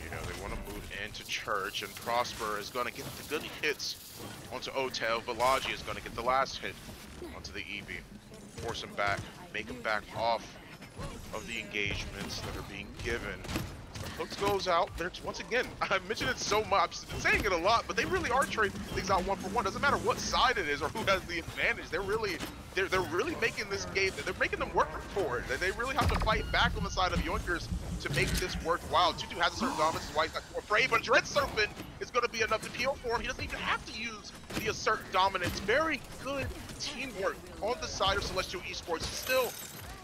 Speaker 1: You know, they want to move into church, and Prosper is going to get the good hits onto Otev. Villagi is going to get the last hit onto the Eevee. Force him back, make him back off of the engagements that are being given. Hooks goes out. There's once again, I mentioned it so much, I've been saying it a lot, but they really are trading things out 1-for-1. Doesn't matter what side it is or who has the advantage. They're really making this game. They're making them work for it. They really have to fight back on the side of Yoinkers to make this worthwhile. Tutu has a certain dominance, is why he's not too afraid, but Dread Serpent is going to be enough to peel for him. He doesn't even have to use the assert dominance. Very good teamwork on the side of Celestial Esports. Still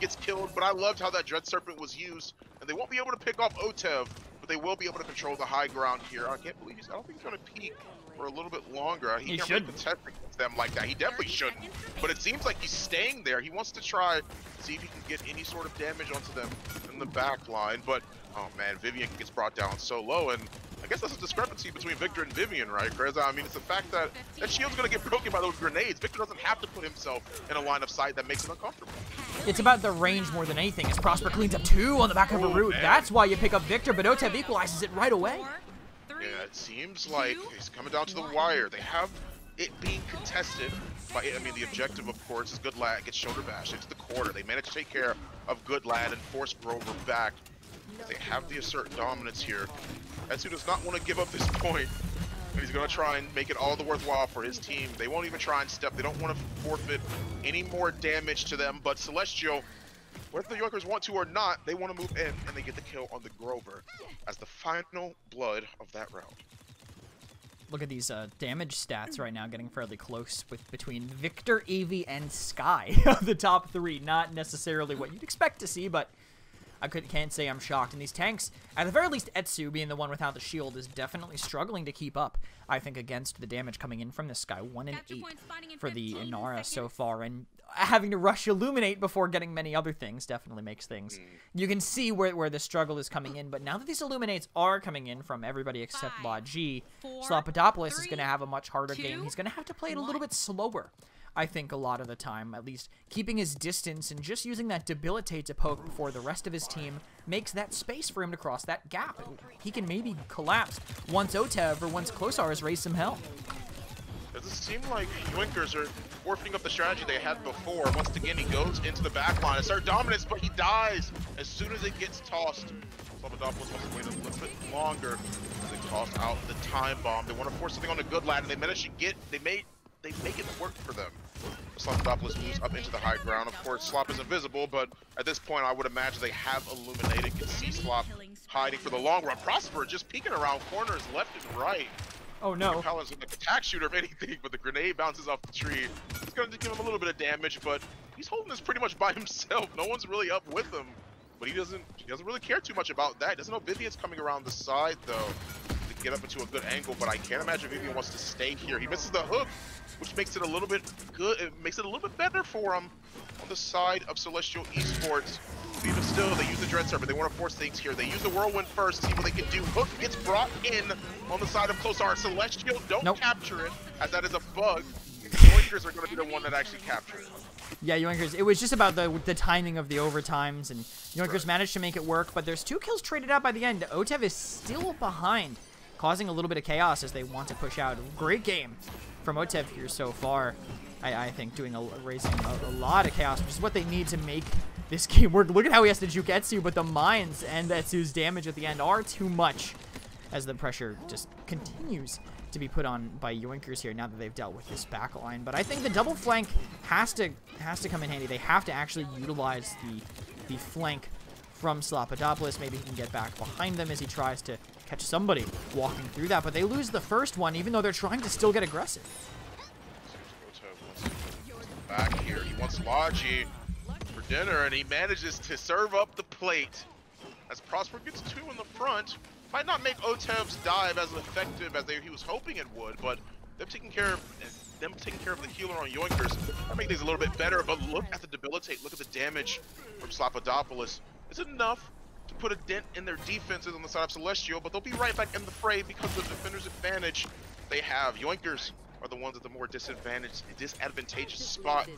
Speaker 1: gets killed, but I loved how that Dread Serpent was used, and they won't be able to pick off Otev, but they will be able to control the high ground here. I can't believe I don't think he's going to peek for a little bit longer. He can't really contest against them like that. He definitely shouldn't, but it seems like he's staying there. He wants to try see if he can get any sort of damage onto them in the back line, but oh man, Vivian gets brought down so low, and I guess that's a discrepancy between Victor and Vivian, right, Chris? I mean, it's the fact that that shield's going to get broken by those grenades. Victor doesn't have to put himself in a line of sight that makes it uncomfortable.
Speaker 2: It's about the range more than anything, as Prosper cleans up 2 on the back of a root. That's why you pick up Victor, but Otev equalizes it right away.
Speaker 1: Yeah, it seems like he's coming down to the wire. They have it being contested by, I mean, the objective, of course, is Good Lad gets shoulder bashed into the corner. They manage to take care of Good Lad and force Grover back. They have the assert dominance here. Etsu does not want to give up this point, and he's going to try and make it all the worthwhile for his team. They won't even try and step. They don't want to forfeit any more damage to them, but Celestial, whether the Yoinkers want to or not, they want to move in, and they get the kill on the Grover as the final blood of that round.
Speaker 2: Look at these damage stats right now, getting fairly close with between Victor, Avi, and Sky. The top 3, not necessarily what you'd expect to see, but I can't say I'm shocked. And these tanks, at the very least, Etsu being the one without the shield, is definitely struggling to keep up, I think, against the damage coming in from this guy. 1 and 8 for the Inara so far, and having to rush Illuminate before getting many other things definitely makes things. You can see where the struggle is coming in, but now that these Illuminates are coming in from everybody except Laji, Slapodopoulos is going to have a much harder game. He's going to have to play it a little bit slower, I think, a lot of the time, at least keeping his distance and just using that Debilitate to poke before the rest of his team makes that space for him to cross that gap. He can maybe collapse once Otev or once Klosar has raised some hell.
Speaker 1: Does it seem like Yoinkers are forfeiting up the strategy they had before? Once again, he goes into the back line. It's our dominance, but he dies as soon as it gets tossed. Slapodopoulos wants to wait a little bit longer. They toss out the time bomb. They want to force something on the Good Lad, and they manage to get, they make it work for them. Slapodopoulos moves up into the high ground. Of course, Slop is invisible, but at this point, I would imagine they have illuminated. Can see Slop hiding for the long run. Prosper just peeking around corners left and right.
Speaker 2: Oh no.
Speaker 1: Paladins is an attack shooter if anything, but the grenade bounces off the tree. It's going to give him a little bit of damage, but he's holding this pretty much by himself. No one's really up with him, but he doesn't really care too much about that. Doesn't know Vivian's coming around the side though to get up into a good angle, but I can't imagine Vivian wants to stay here. He misses the hook, which makes it a little bit good. It makes it a little bit better for him on the side of Celestial Esports. But even still, they use the Dread Serpent. They want to force things here. They use the Whirlwind first, see what they can do. Hook gets brought in on the side of Klosar. Celestial don't capture it, as that is a bug. Yoinkers are going to be the one that actually capture it.
Speaker 2: Yeah, Yoinkers. It was just about the timing of the overtimes, and Yoinkers managed to make it work, but there's 2 kills traded out by the end. Otev is still behind, causing a little bit of chaos as they want to push out. Great game from Otev here so far. I think raising a lot of chaos, which is what they need to make this game work. Look at how he has to juke Etsu, but the mines and Etsu's damage at the end are too much as the pressure just continues to be put on by Yoinkers here now that they've dealt with this back line. But I think the double flank has to come in handy. They have to actually utilize the flank from Slapodopoulos. Maybe he can get back behind them as he tries to catch somebody walking through that. But they lose the first one, even though they're trying to still get aggressive.
Speaker 1: Back here, he wants Laji for dinner, and he manages to serve up the plate. As Prosper gets 2 in the front, might not make Otev's dive as effective as he was hoping it would, but them taking care of the healer on Yoinkers, that make things a little bit better. But look at the Debilitate, look at the damage from Slapodopoulos. Is it enough to put a dent in their defenses on the side of Celestial? But they'll be right back in the fray because of the defender's advantage they have. Yoinkers are the ones at the more disadvantageous spot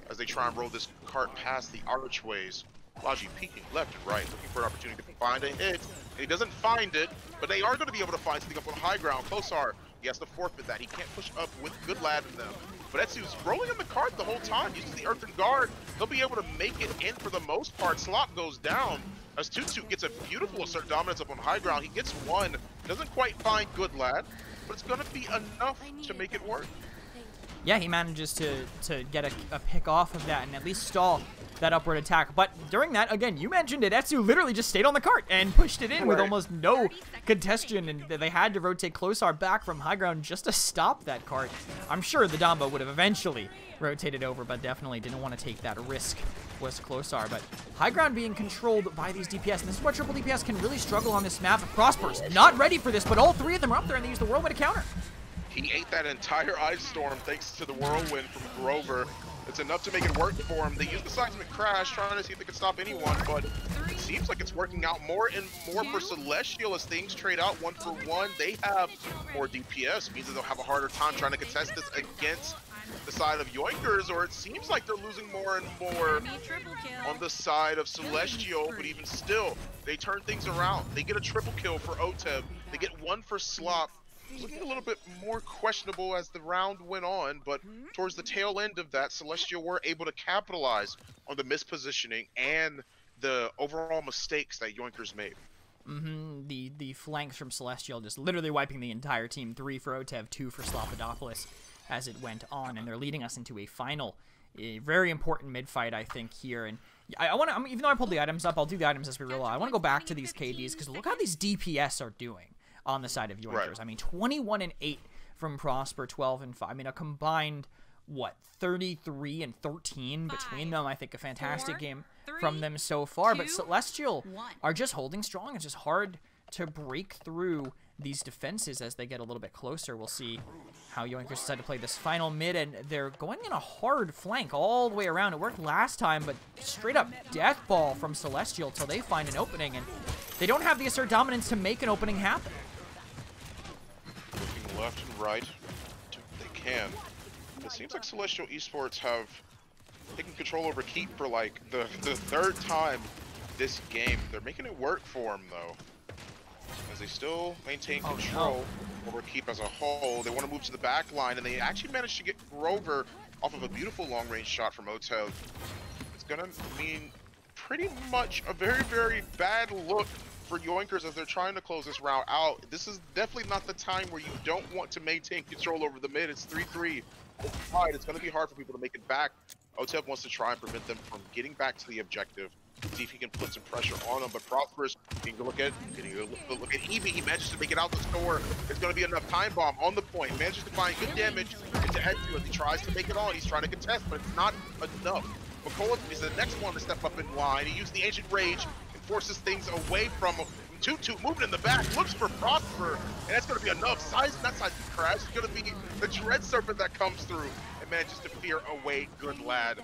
Speaker 1: as they try and roll this cart past the archways. Laji peeking left and right, looking for an opportunity to find a hit. And he doesn't find it, but they are going to be able to find something up on high ground. Klosar He has to forfeit that. He can't push up with Good Lad in them. But Etsu's rolling on the cart the whole time. Uses the Earthen Guard. He'll be able to make it in for the most part. Slop goes down as Tutu gets a beautiful assert dominance up on high ground. He gets one. Doesn't quite find Good Lad, but it's going to be enough to make it work.
Speaker 2: Yeah, he manages to get a pick off of that and at least stall that upward attack. But during that, again, you mentioned it, Etsu literally just stayed on the cart and pushed it in with almost no congestion, and they had to rotate Closar back from high ground just to stop that cart. I'm sure the Damba would have eventually rotated over, but definitely didn't want to take that risk, was Closar. But high ground being controlled by these DPS, and this is why triple DPS can really struggle on this map. Prosper's not ready for this, but all three of them are up there, and they use the Whirlwind to counter.
Speaker 1: He ate that entire Ice Storm thanks to the Whirlwind from Grover. It's enough to make it work for him. They use the Seismic Crash, trying to see if they can stop anyone, but it seems like it's working out more and more for Celestial as things trade out 1-for-1. They have more DPS, means that they'll have a harder time trying to contest this against the side of Yoinkers, or it seems like they're losing more and more on the side of Celestial, but even still, they turn things around. They get a triple kill for Oteb. They get one for Slop. Looking a little bit more questionable as the round went on, but towards the tail end of that, Celestial were able to capitalize on the mispositioning and the overall mistakes that Yoinkers made.
Speaker 2: The flanks from Celestial just literally wiping the entire team. 3 for Otev, 2 for Slopodopolis as it went on, and they're leading us into a very important mid fight, I think, here. And even though I pulled the items up, I'll do the items as we roll out. I want to go back to these KDs because look how these DPS are doing on the side of Yoinkers. Right. I mean, 21 and 8 from Prosper, 12 and 5. I mean, a combined, 33 and 13 between them. I think a fantastic game from them so far. But Celestial are just holding strong. It's just hard to break through these defenses as they get a little bit closer. We'll see how Yoinkers decide to play this final mid, and they're going in a hard flank all the way around. It worked last time, but straight up death ball from Celestial till they find an opening, and they don't have the assert dominance to make an opening happen.
Speaker 1: Looking left and right, they can. It seems like Celestial Esports have taken control over Keep for like the third time this game. They're making it work for them though, as they still maintain control over Keep as a whole. They want to move to the back line, and they actually managed to get Grover off of a beautiful long-range shot from Otev. It's gonna mean pretty much a very, very bad look for Yoinkers as they're trying to close this round out. This is definitely not the time where you don't want to maintain control over the mid. It's 3-3. It's going to be hard for people to make it back. Otep wants to try and prevent them from getting back to the objective. See if he can put some pressure on them. But Prosperous, getting a look at Evie. He manages to make it out the store. It's going to be enough time bomb on the point. Manages to find good damage into Etsu as he tries to make it on. He's trying to contest, but it's not enough. McCullough is the next one to step up in line. He used the Ancient Rage and forces things away from him. Tutu moving in the back, looks for Prosper, and that's going to be enough. That size crash is going to be the Dread Serpent that comes through and manages to fear away Good Lad.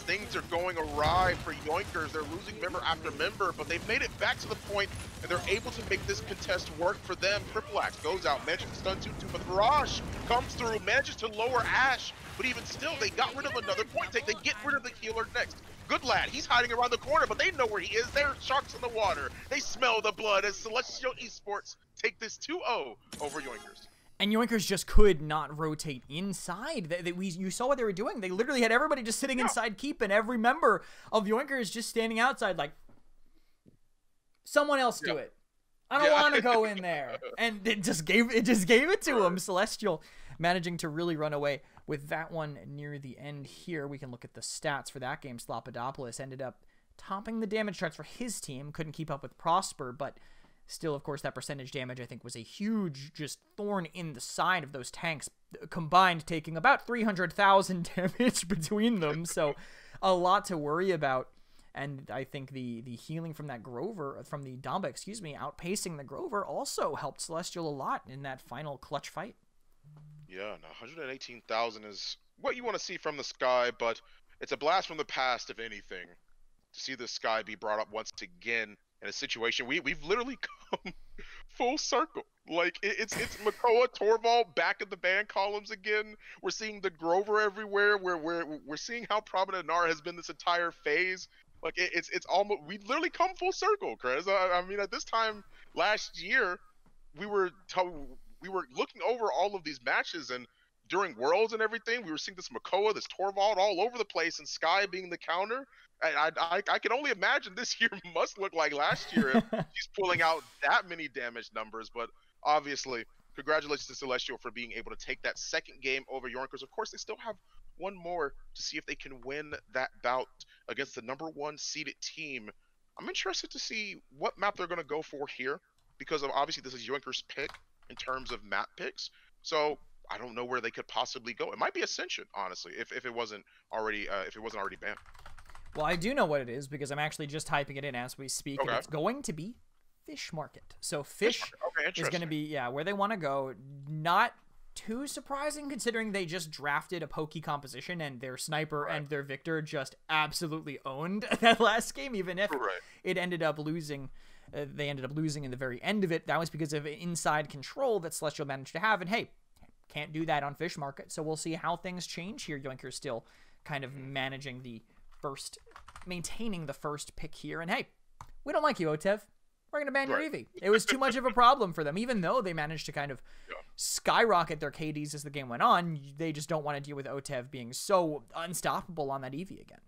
Speaker 1: Things are going awry for Yoinkers. They're losing member after member, but they've made it back to the point, and they're able to make this contest work for them. Triple Axe goes out, manages to stun Tutu, but Barrage comes through, manages to lower Ash, but even still, they got rid of another point take. They get rid of the healer next. Good Lad, he's hiding around the corner, but they know where he is. They're sharks in the water. They smell the blood as Celestial Esports take this 2-0 over Yoinkers.
Speaker 2: And Yoinkers just could not rotate inside. You saw what they were doing. They literally had everybody just sitting inside Keep, and every member of Yoinkers just standing outside like, someone else do it. I don't want to go in there. And it just gave it to him. Celestial managing to really run away with that one near the end here. We can look at the stats for that game. Slopodopolis ended up topping the damage charts for his team. Couldn't keep up with Prosper, but still, of course, that percentage damage, I think, was a huge just thorn in the side of those tanks, combined taking about 300,000 damage between them. So a lot to worry about. And I think the healing from that Grover, from the Damba, outpacing the Grover also helped Celestial a lot in that final clutch fight.
Speaker 1: Yeah, no, 118,000 is what you want to see from the Sky, but it's a blast from the past, if anything, to see the Sky be brought up once again in a situation we've literally come full circle. Like it's Makoa Torvald back in the ban columns again. We're seeing the Grover everywhere. We're seeing how prominent Nara has been this entire phase. Like it's almost, we literally come full circle, Chris. I mean, at this time last year, we were we were looking over all of these matches, and during Worlds and everything, we were seeing this Makoa, this Torvald all over the place, and Sky being the counter. I can only imagine this year must look like last year if she's pulling out that many damage numbers. But obviously, congratulations to Celestial for being able to take that second game over Yoinkers. Of course, they still have one more to see if they can win that bout against the #1 seeded team. I'm interested to see what map they're going to go for here, because obviously this is Yoinkers' pick in terms of map picks. So I don't know where they could possibly go. It might be Ascension, honestly, if it wasn't already banned.
Speaker 2: Well, I do know what it is because I'm actually just typing it in as we speak, and it's going to be Fish Market. So Fish is going to be where they want to go. Not too surprising considering they just drafted a pokey composition and their sniper and their Victor just absolutely owned that last game, even if it ended up losing. They ended up losing in the very end of it. That was because of inside control that Celestial managed to have, and hey, can't do that on Fish Market. So we'll see how things change here. Yoinkers still kind of maintaining the first pick here. And hey, we don't like you, Otev. We're going to ban your Eevee. It was too much of a problem for them. Even though they managed to kind of skyrocket their KDs as the game went on, they just don't want to deal with Otev being so unstoppable on that Eevee again.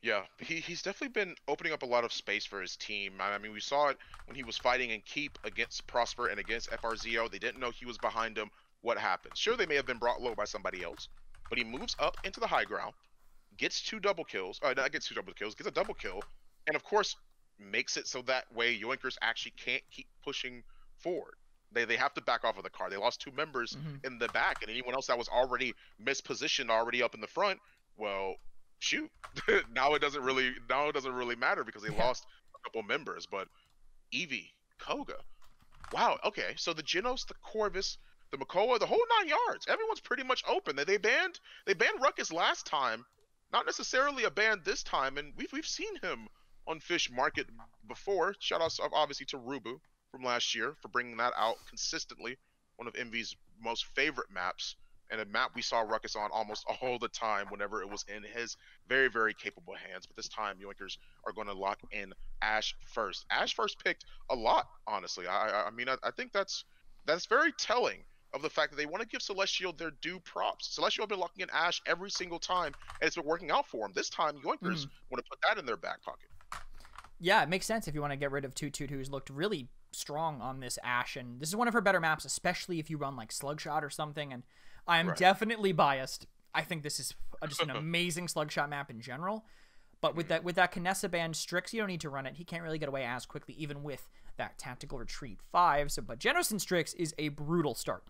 Speaker 1: Yeah, he's definitely been opening up a lot of space for his team. I mean, we saw it when he was fighting in Keep against Prosper and against FRZO. They didn't know he was behind him. What happened? Sure, they may have been brought low by somebody else, but he moves up into the high ground, gets 2 double kills, gets a double kill, and of course makes it so that way Yoinkers actually can't keep pushing forward. They have to back off of the car. They lost 2 members in the back, and anyone else that was already mispositioned, already up in the front, well, shoot. now it doesn't really matter because they lost a couple members. But Eevee, Koga, wow, okay, so the Genos, the Corvus, the Makoa, the whole 9 yards. Everyone's pretty much open. They banned Ruckus last time, not necessarily a ban this time, and we've seen him on Fish Market before. Shout out obviously to Rubu from last year for bringing that out consistently. One of Envy's most favorite maps, and a map we saw Ruckus on almost all the time whenever it was in his very, very capable hands. But this time, Yoinkers are going to lock in Ashe first. Ashe first picked a lot, honestly. I mean, I think that's very telling of the fact that they want to give Celestial their due props. Celestial have been locking in Ashe every single time, and it's been working out for them. This time, Yoinkers want to put that in their back pocket.
Speaker 2: Yeah, it makes sense if you want to get rid of Toot, who's looked really strong on this Ashe, and this is one of her better maps, especially if you run like Slugshot or something, and I am definitely biased. I think this is just an amazing Slugshot map in general, but with that Kinessa ban, Strix, you don't need to run it. He can't really get away as quickly, even with that Tactical Retreat 5, but Genos and Strix is a brutal start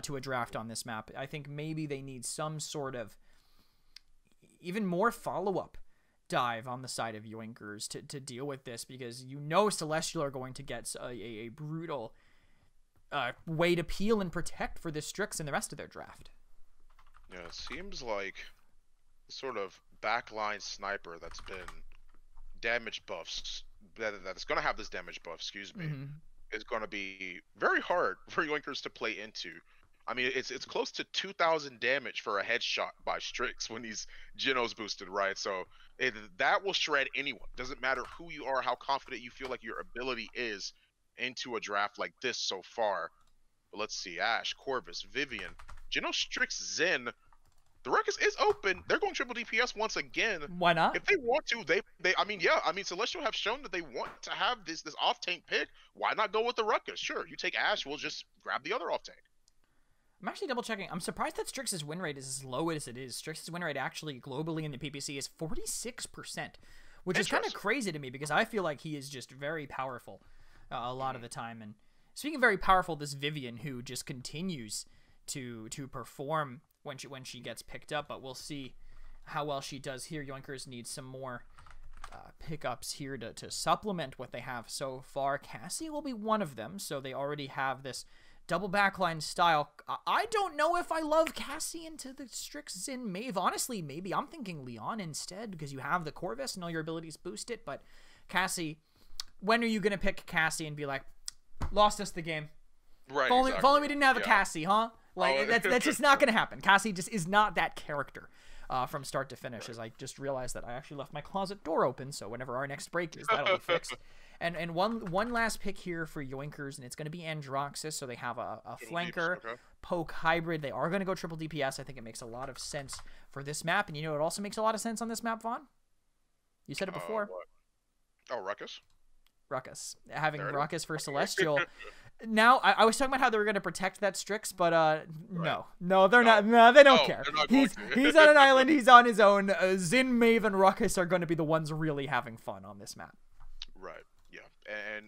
Speaker 2: to a draft on this map. I think maybe they need some sort of even more follow-up dive on the side of Yoinkers to deal with this, because you know Celestial are going to get a brutal way to peel and protect for this Strix and the rest of their draft.
Speaker 1: Yeah, it seems like the sort of backline sniper that's been damage buffs, that's going to have this damage buff, excuse me, is going to be very hard for Yoinkers to play into. I mean, it's close to 2,000 damage for a headshot by Strix when he's Genos boosted, right? So that will shred anyone. Doesn't matter who you are, how confident you feel like your ability is into a draft like this so far. But let's see, Ashe, Corvus, Vivian, Genos, Strix, Zen. The Ruckus is open. They're going triple DPS once again.
Speaker 2: Why not?
Speaker 1: If they want to, I mean, Celestial have shown that they want to have this off-tank pick. Why not go with the Ruckus? Sure, you take Ashe, we'll just grab the other off-tank.
Speaker 2: I'm actually double checking. I'm surprised that Strix's win rate is as low as it is. Strix's win rate actually globally in the PPC is 46%, which is kind of crazy to me because I feel like he is just very powerful a lot of the time. And speaking of very powerful, this Vivian who just continues to perform when she gets picked up, but we'll see how well she does here. Yoinkers needs some more pickups here to supplement what they have so far. Cassie will be one of them, so they already have this double backline style. I don't know if I love Cassie into the Strix Zin Mave. Honestly, maybe I'm thinking Leon instead because you have the Corvus and all your abilities boost it. But Cassie, when are you going to pick Cassie and be like, lost us the game?
Speaker 1: Right.
Speaker 2: If only we didn't have a Cassie, huh? Like, that's just not going to happen. Cassie just is not that character from start to finish, as I just realized that I actually left my closet door open, so whenever our next break is, that'll be fixed. And one last pick here for Yoinkers, and it's going to be Androxus. So they have a flanker, poke hybrid. They are going to go triple DPS. I think it makes a lot of sense for this map. And you know what also makes a lot of sense on this map, Vaughn? You said it before.
Speaker 1: What? Oh, Ruckus?
Speaker 2: Ruckus. Having Ruckus for Celestial. Now, I was talking about how they were going to protect that Strix, but no, they're not. No, they don't care. He's on an island. He's on his own. Xin, Maeve, and Ruckus are going to be the ones really having fun on this map.
Speaker 1: Right. Yeah.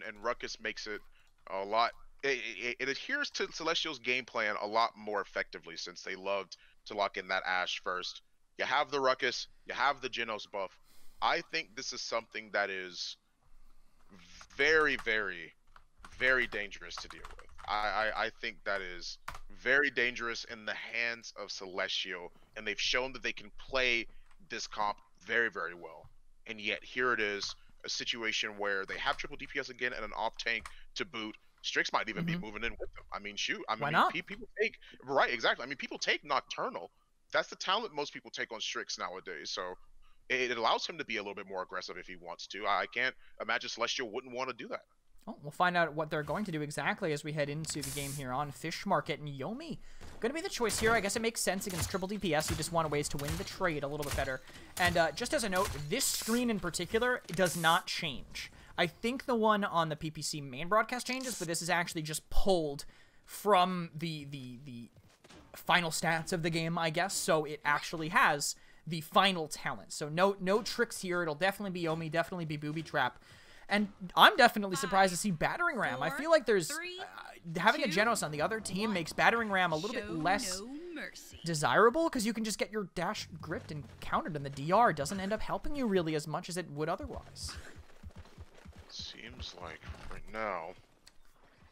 Speaker 1: And Ruckus makes it a lot. It adheres to Celestial's game plan a lot more effectively since they loved to lock in that Ashe first. You have the Ruckus. You have the Genos buff. I think this is something that is very, very, very dangerous to deal with. I think that is very dangerous in the hands of Celestial, and they've shown that they can play this comp very, very well. And yet here it is, a situation where they have triple DPS again and an off tank to boot. Strix might even be moving in with them. I mean, shoot. I mean,
Speaker 2: why not?
Speaker 1: People take exactly. I mean, people take Nocturnal. That's the talent most people take on Strix nowadays. So it allows him to be a little bit more aggressive if he wants to. I can't imagine Celestial wouldn't want to do that.
Speaker 2: Well, we'll find out what they're going to do exactly as we head into the game here on Fish Market. And Yomi going to be the choice here. I guess it makes sense against triple DPS. You just want ways to win the trade a little bit better. And just as a note, this screen in particular does not change. I think the one on the PPC main broadcast changes, but this is actually just pulled from the final stats of the game, I guess. So it actually has the final talent. So no tricks here. It'll definitely be Yomi, definitely be Booby Trap. And I'm definitely surprised to see Battering Ram. I feel like there's having a Genos on the other team makes Battering Ram a little bit less desirable because you can just get your dash gripped and countered, and the DR doesn't end up helping you really as much as it would otherwise.
Speaker 1: Seems like right now,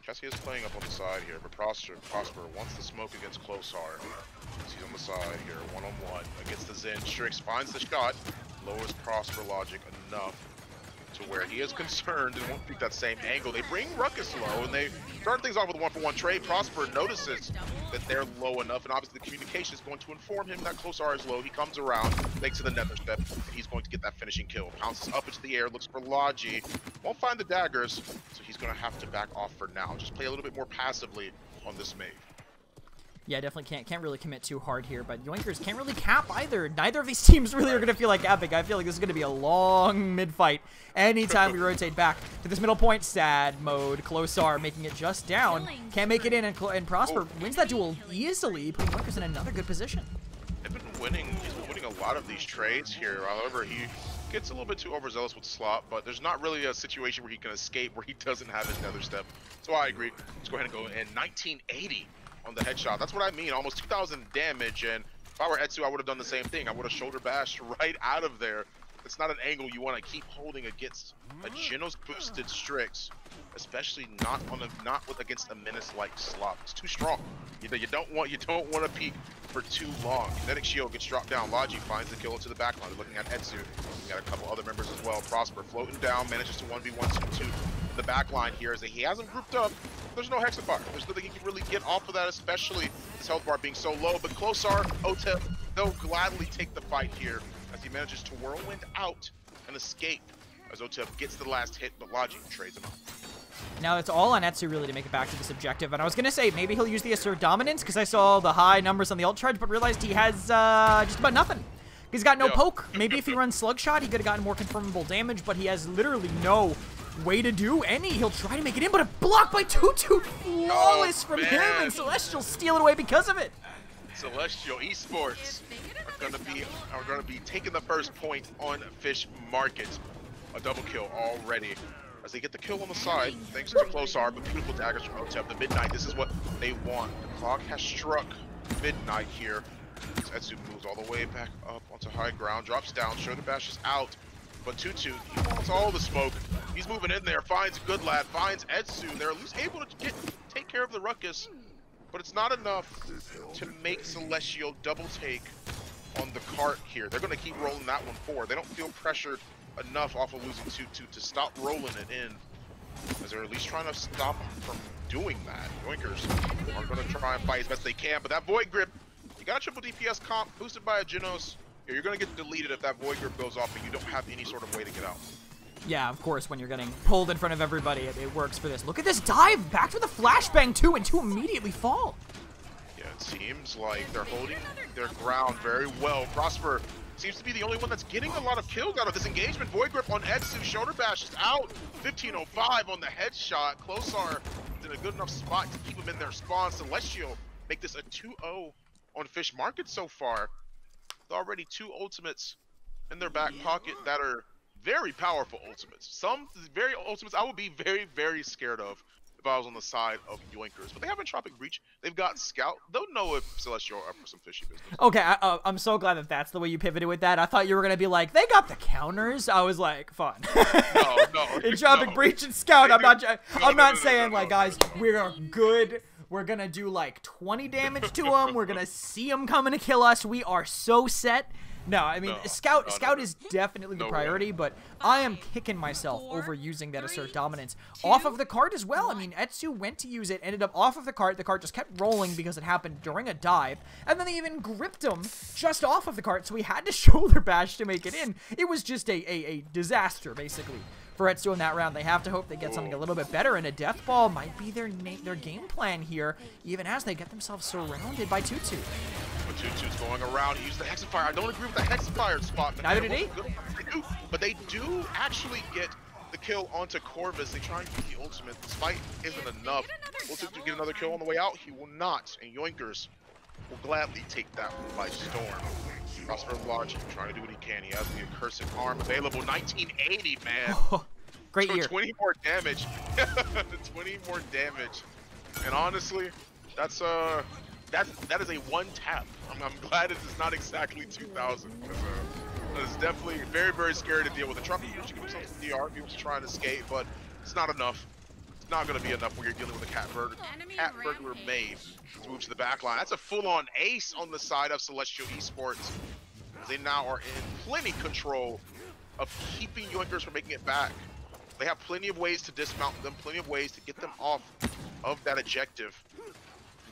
Speaker 1: Cassie is playing up on the side here, but Prosper wants the smoke against Closar. He's on the side here, one-on-one against the Zen. Strix finds the shot, lowers Prosper logic enough to where he is concerned and won't pick that same angle. They bring Ruckus low, and they start things off with a one-for-one trade. Prosper notices that they're low enough, and obviously the communication is going to inform him that Closar is low. He comes around, makes it the nether step, and he's going to get that finishing kill. Pounces up into the air, looks for Logi, won't find the daggers, so he's going to have to back off for now. Just play a little bit more passively on this Maeve.
Speaker 2: Yeah, definitely can't really commit too hard here, but Yoinkers can't really cap either. Neither of these teams really are going to feel like capping. I feel like this is going to be a long mid-fight. Anytime we rotate back to this middle point, sad mode. Closar making it just down. Can't make it in, and Prosper wins that duel easily, putting Yoinkers in another good position.
Speaker 1: He's been winning a lot of these trades here. However, he gets a little bit too overzealous with the slot, but there's not really a situation where he can escape where he doesn't have his nether step. So I agree. Let's go ahead and go in 1980. On the headshot. That's what I mean. Almost 2,000 damage, and if I were Etsu, I would have done the same thing. I would have shoulder bashed right out of there. It's not an angle you want to keep holding against a Genos boosted Strix, especially not against a menace like Slop. It's too strong. You don't want to peek for too long. Kinetic shield gets dropped down. Logi finds the kill into the backline. They're looking at Etsu. We got a couple other members as well. Prosper floating down, manages to 1v1 2-2 the backline here as he hasn't grouped up. There's no Hexafire. There's nothing he can really get off of that, especially his health bar being so low. But Closar, Otep, they'll gladly take the fight here as he manages to whirlwind out and escape as Otep gets the last hit, but Logi trades him up.
Speaker 2: Now it's all on Etsu really to make it back to this objective, and I was going to say maybe he'll use the Assert Dominance because I saw the high numbers on the ult charge, but realized he has just about nothing. He's got no poke. Maybe if he runs Slug Shot, he could have gotten more confirmable damage, but he has literally no way to do any. He'll try to make it in, but a block by 2-2 flawless from him, and Celestial steal it away because of it.
Speaker 1: Celestial Esports are gonna be taking the first point on Fish Market. A double kill already as they get the kill on the side thanks to Closar, but beautiful daggers from Otep. The Midnight, this is what they want. The clock has struck midnight here. Etsu moves all the way back up onto high ground, drops down, Shoulder Bash is out. But 2-2, he wants all the smoke. He's moving in there, finds Good Lad, finds Etsu. They're at least able to take care of the Ruckus, but it's not enough to make Celestial double take on the cart here. They're going to keep rolling that one forward. They don't feel pressured enough off of losing 2-2 to stop rolling it in, as they're at least trying to stop him from doing that. Yoinkers are going to try and fight as best they can, but that Void Grip, you got a triple DPS comp boosted by a Genos. You're going to get deleted if that Void Grip goes off and you don't have any sort of way to get out.
Speaker 2: Yeah, of course, when you're getting pulled in front of everybody, it works for this. Look at this dive! Back to the flashbang, too, and 2 immediately fall.
Speaker 1: Yeah, it seems like they're holding their ground very well. Prosper seems to be the only one that's getting a lot of kills out of this engagement. Void Grip on Etsu, shoulder bash is out. 1505 on the headshot. Closar is in a good enough spot to keep him in their spawn. Celestial make this a 2-0 on Fish Market so far. Already 2 ultimates in their back pocket that are very powerful ultimates. Some very ultimates I would be very, very scared of if I was on the side of Yoinkers. But they have Entropic Breach. They've got Scout. They'll know if Celestial are up for some fishy business.
Speaker 2: Okay, I'm so glad that that's the way you pivoted with that. I thought you were going to be like, they got the counters. I was like, fun.
Speaker 1: No.
Speaker 2: Entropic Breach and Scout. I'm not saying, like, guys, we're good. We're going to do, like, 20 damage to them. We're going to see them coming to kill us. We are so set. No, I mean, Scout is definitely the priority, but I am kicking myself over using that Assert Dominance off of the cart as well. I mean, Etsu went to use it, ended up off of the cart. The cart just kept rolling because it happened during a dive, and then they even gripped him just off of the cart, so he had to shoulder bash to make it in. It was just a disaster, basically, for Etsu in that round. They have to hope they get something a little bit better, and a Death Ball might be their game plan here, even as they get themselves surrounded by Tutu.
Speaker 1: Tutu's going around. He used the Hexifier. I don't agree with the Hexifier spot.
Speaker 2: Neither did he.
Speaker 1: But they do actually get the kill onto Corvus. They try and get the ultimate. The spite isn't enough. Will Tutu get another kill on the way out? He will not. And Yoinkers will gladly take that one by storm. Prosper Lodge trying to do what he can. He has the accursed arm available. 1980, man.
Speaker 2: Great year.
Speaker 1: 20 more damage. 20 more damage. And honestly, that is a one tap. I'm glad it is not exactly 2,000. It's definitely very, very scary to deal with. The Trump usually gives himself some DR, people try and escape, but it's not enough. It's not going to be enough when you're dealing with a cat burglar Maeve to move to the back line. That's a full-on ace on the side of Celestial Esports. They now are in plenty control of keeping Yoinkers from making it back. They have plenty of ways to dismount them, plenty of ways to get them off of that objective.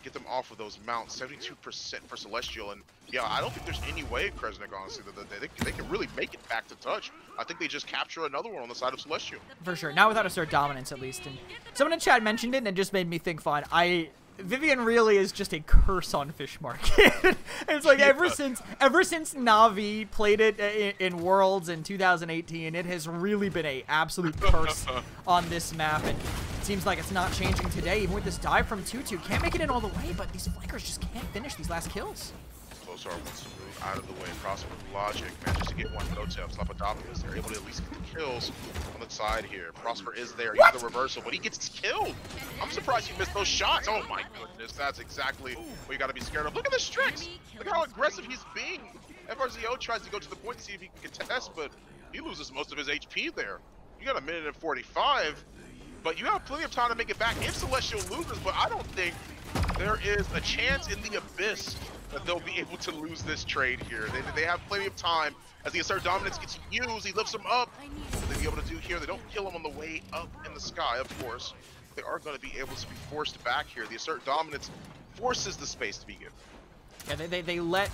Speaker 1: Get them off of those mounts. 72% for Celestial, and yeah, I don't think there's any way, Kresnik, honestly, that they can really make it back to touch. I think they just capture another one on the side of Celestial.
Speaker 2: For sure, not without Assert Dominance at least. And someone in chat mentioned it, and it just made me think, fine, Vivian really is just a curse on Fish Market. It's like ever since Navi played it in Worlds in 2018, it has really been a absolute curse on this map, and it seems like it's not changing today. Even with this dive from Tutu, can't make it in all the way, but these flankers just can't finish these last kills.
Speaker 1: Closar wants to move out of the way. Prosper Logic manages to get one no-tip. Slapodopolis, they're able to at least get the kills on the side here. Prosper is there. He's the reversal, but he gets killed. I'm surprised he missed those shots. Oh my goodness, that's exactly what you got to be scared of. Look at the Strix. Look how aggressive he's being. FRZO tries to go to the point to see if he can contest, but he loses most of his HP there. You got 1:45, but you have plenty of time to make it back if Celestial loses, but I don't think there is a chance in the abyss that they'll be able to lose this trade here. They have plenty of time. As the Assert Dominance gets used, he lifts him up. What they'll be able to do here, they don't kill him on the way up in the sky, of course. They are going to be able to be forced back here. The Assert Dominance forces the space to be given.
Speaker 2: Yeah, they let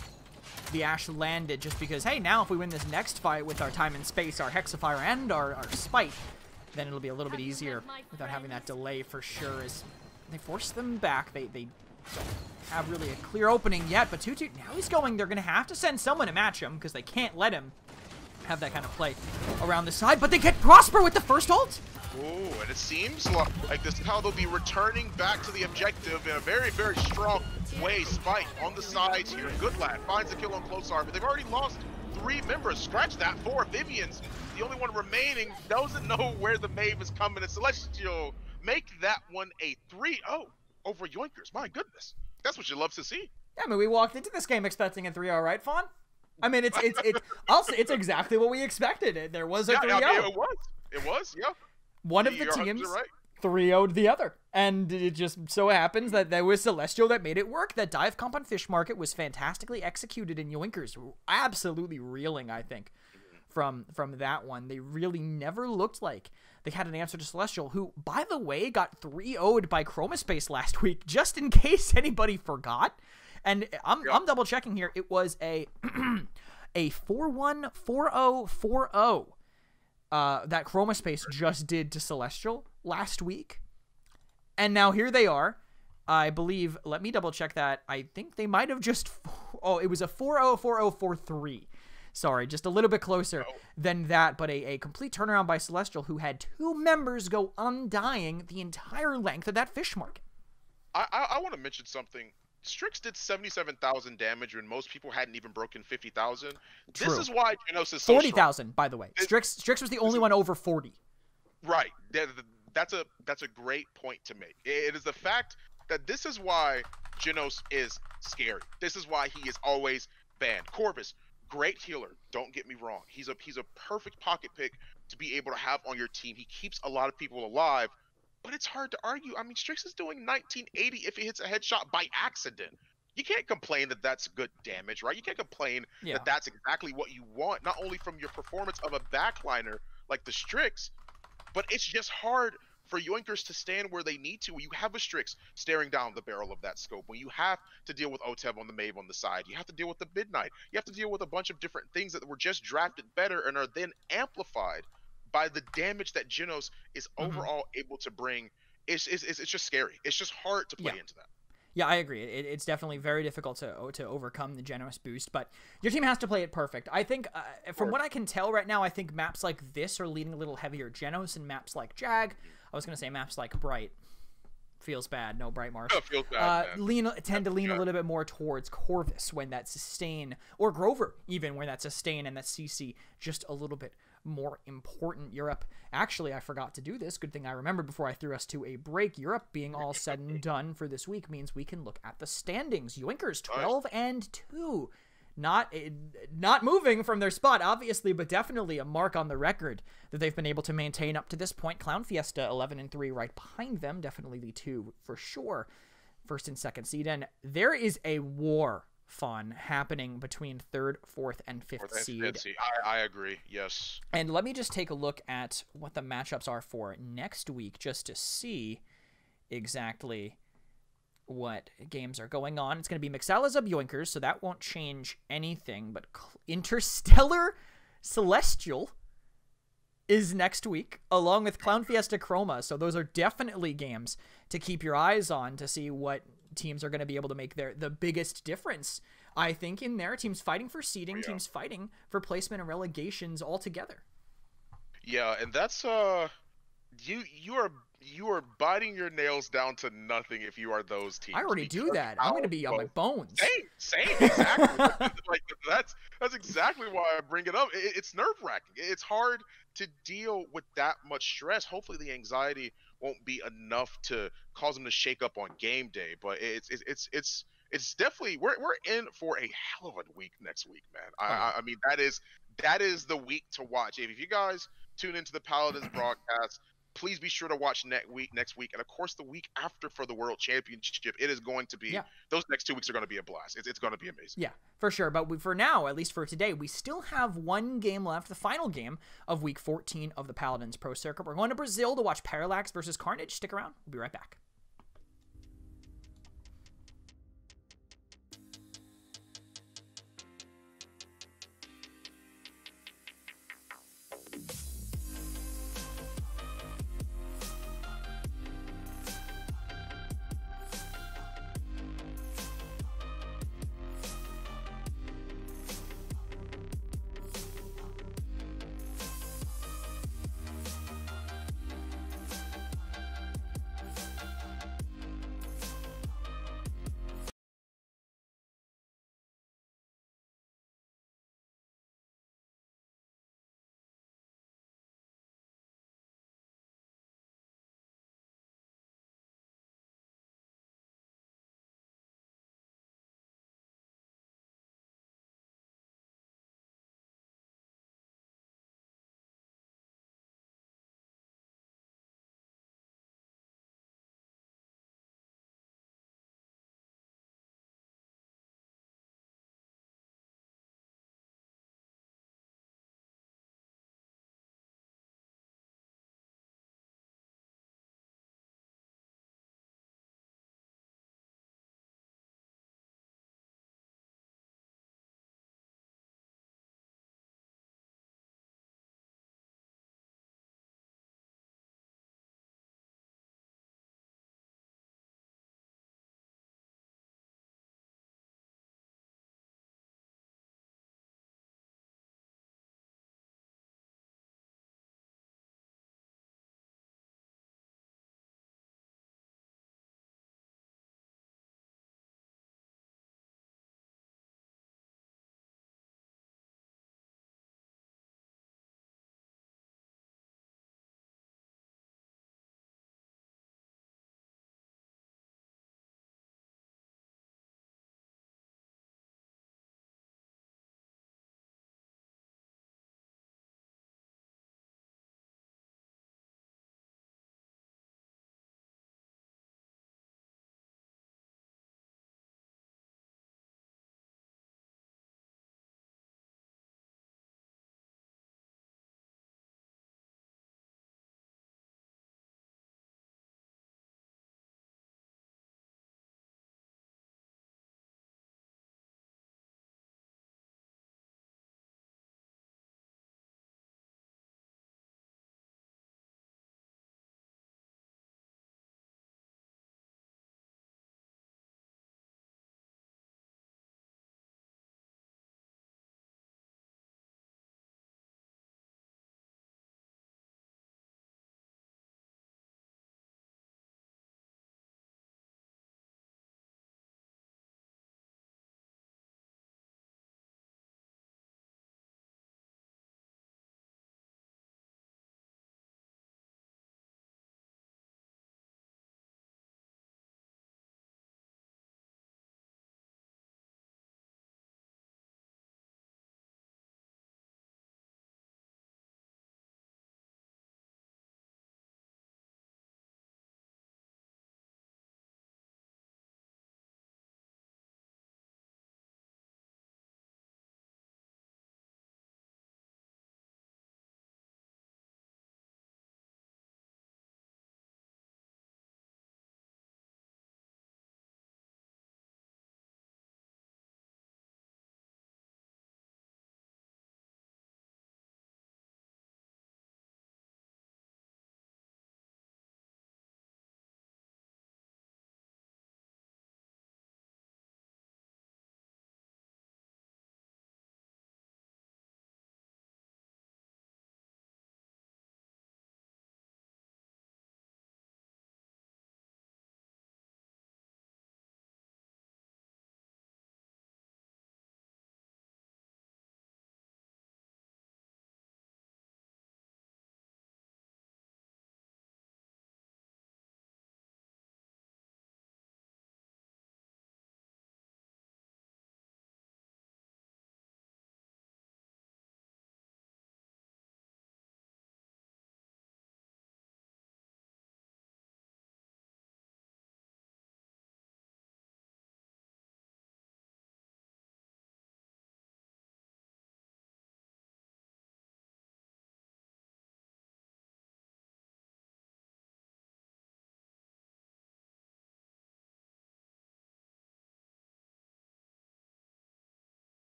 Speaker 2: the Ashe land it just because, hey, now if we win this next fight with our time and space, our Hexifier and our Spite, then it'll be a little bit easier without having that delay for sure. As they force them back, they don't have really a clear opening yet, but Tutu, now he's going, they're going to have to send someone to match him because they can't let him have that kind of play around the side, but they get Prosper with the first ult.
Speaker 1: Oh, and it seems like this is how they'll be returning back to the objective in a very, very strong way. Spike on the sides here. Good lad finds the kill on Closar, but they've already lost 3 members. Scratch that, 4 Vivians. The only one remaining doesn't know where the Maeve is coming, and Celestial make that one a 3-0 over Yoinkers. My goodness. That's what you love to see.
Speaker 2: Yeah, I mean, we walked into this game expecting a 3-0, right, Fawn? I mean, it's exactly what we expected. There was a 3-0.
Speaker 1: Yeah, it was, yeah.
Speaker 2: One of the teams 3-0'd the other. And it just so happens that there was Celestial that made it work. That dive comp on Fish Market was fantastically executed in Yoinkers. Absolutely reeling, I think, from that one. They really never looked like they had an answer to Celestial, who, by the way, got 3-0'd by Chromospace last week, just in case anybody forgot. And I'm double checking here. It was a 4-1, 4-0, 4-0 that Chroma Space just did to Celestial last week. And now here they are. I believe, let me double check that. I think they might have just, it was a 4-0, 4-0, 4-3. Sorry, just a little bit closer than that, but a complete turnaround by Celestial, who had 2 members go undying the entire length of that fish market.
Speaker 1: I want to mention something. Strix did 77,000 damage when most people hadn't even broken 50,000. This is why Genos is so
Speaker 2: 40,000, by the way. Strix was the only one over 40.
Speaker 1: Right. That's a great point to make. It is the fact that this is why Genos is scary. This is why he is always banned. Corvus, great healer. Don't get me wrong. He's a perfect pocket pick to be able to have on your team. He keeps a lot of people alive, but it's hard to argue. I mean, Strix is doing 1980 if he hits a headshot by accident. You can't complain that that's good damage, right? You can't complain that that's exactly what you want, not only from your performance of a backliner like the Strix, but it's just hard for Yoinkers to stand where they need to. When you have a Strix staring down the barrel of that scope, when you have to deal with Oteb on the Maeve on the side, you have to deal with the Midnight, you have to deal with a bunch of different things that were just drafted better and are then amplified by the damage that Genos is overall able to bring. It's just scary. It's just hard to play into that.
Speaker 2: Yeah, I agree. It's definitely very difficult to overcome the Genos boost, but your team has to play it perfect. I think, from what I can tell right now, I think maps like this are leaning a little heavier Genos, and maps like Jag, I was going to say maps like Bright, feels bad, no Bright Marsh,
Speaker 1: feels bad,
Speaker 2: tend to lean a little bit more towards Corvus when that sustain, or Grover even, when that sustain and that CC just a little bit more important. Europe, actually, I forgot to do this. Good thing I remembered before I threw us to a break. Europe being all said and done for this week means we can look at the standings. Yoinkers 12-2. Not moving from their spot, obviously, but definitely a mark on the record that they've been able to maintain up to this point. Clown Fiesta 11-3 right behind them. Definitely the 2 for sure. First and second seed. And there is a war fun happening between 3rd, 4th, and 5th seed.
Speaker 1: I agree, yes.
Speaker 2: And let me just take a look at what the matchups are for next week just to see exactly what games are going on. It's going to be Mixalazub Yoinkers, so that won't change anything, but Interstellar Celestial is next week, along with Clown Fiesta Chroma, so those are definitely games to keep your eyes on to see what teams are going to be able to make the biggest difference, I think, in there. Teams fighting for seeding, teams fighting for placement and relegations all together.
Speaker 1: Yeah, and that's you are biting your nails down to nothing if you are those teams.
Speaker 2: I already do that. I'm going to be on my bones.
Speaker 1: Same, exactly. Like that's exactly why I bring it up. It's nerve-wracking. It's hard to deal with that much stress. Hopefully the anxiety won't be enough to cause them to shake up on game day, but it's definitely we're in for a hell of a week next week, man. I mean that is the week to watch. If you guys tune into the Paladins broadcast, please be sure to watch next week, and of course the week after for the World Championship. It is going to be those next 2 weeks are going to be a blast. It's going to be amazing. Yeah,
Speaker 2: for sure. But for now, at least for today, we still have 1 game left, the final game of week 14 of the Paladins Pro Circuit. We're going to Brazil to watch Parallax versus Carnage. Stick around. We'll be right back.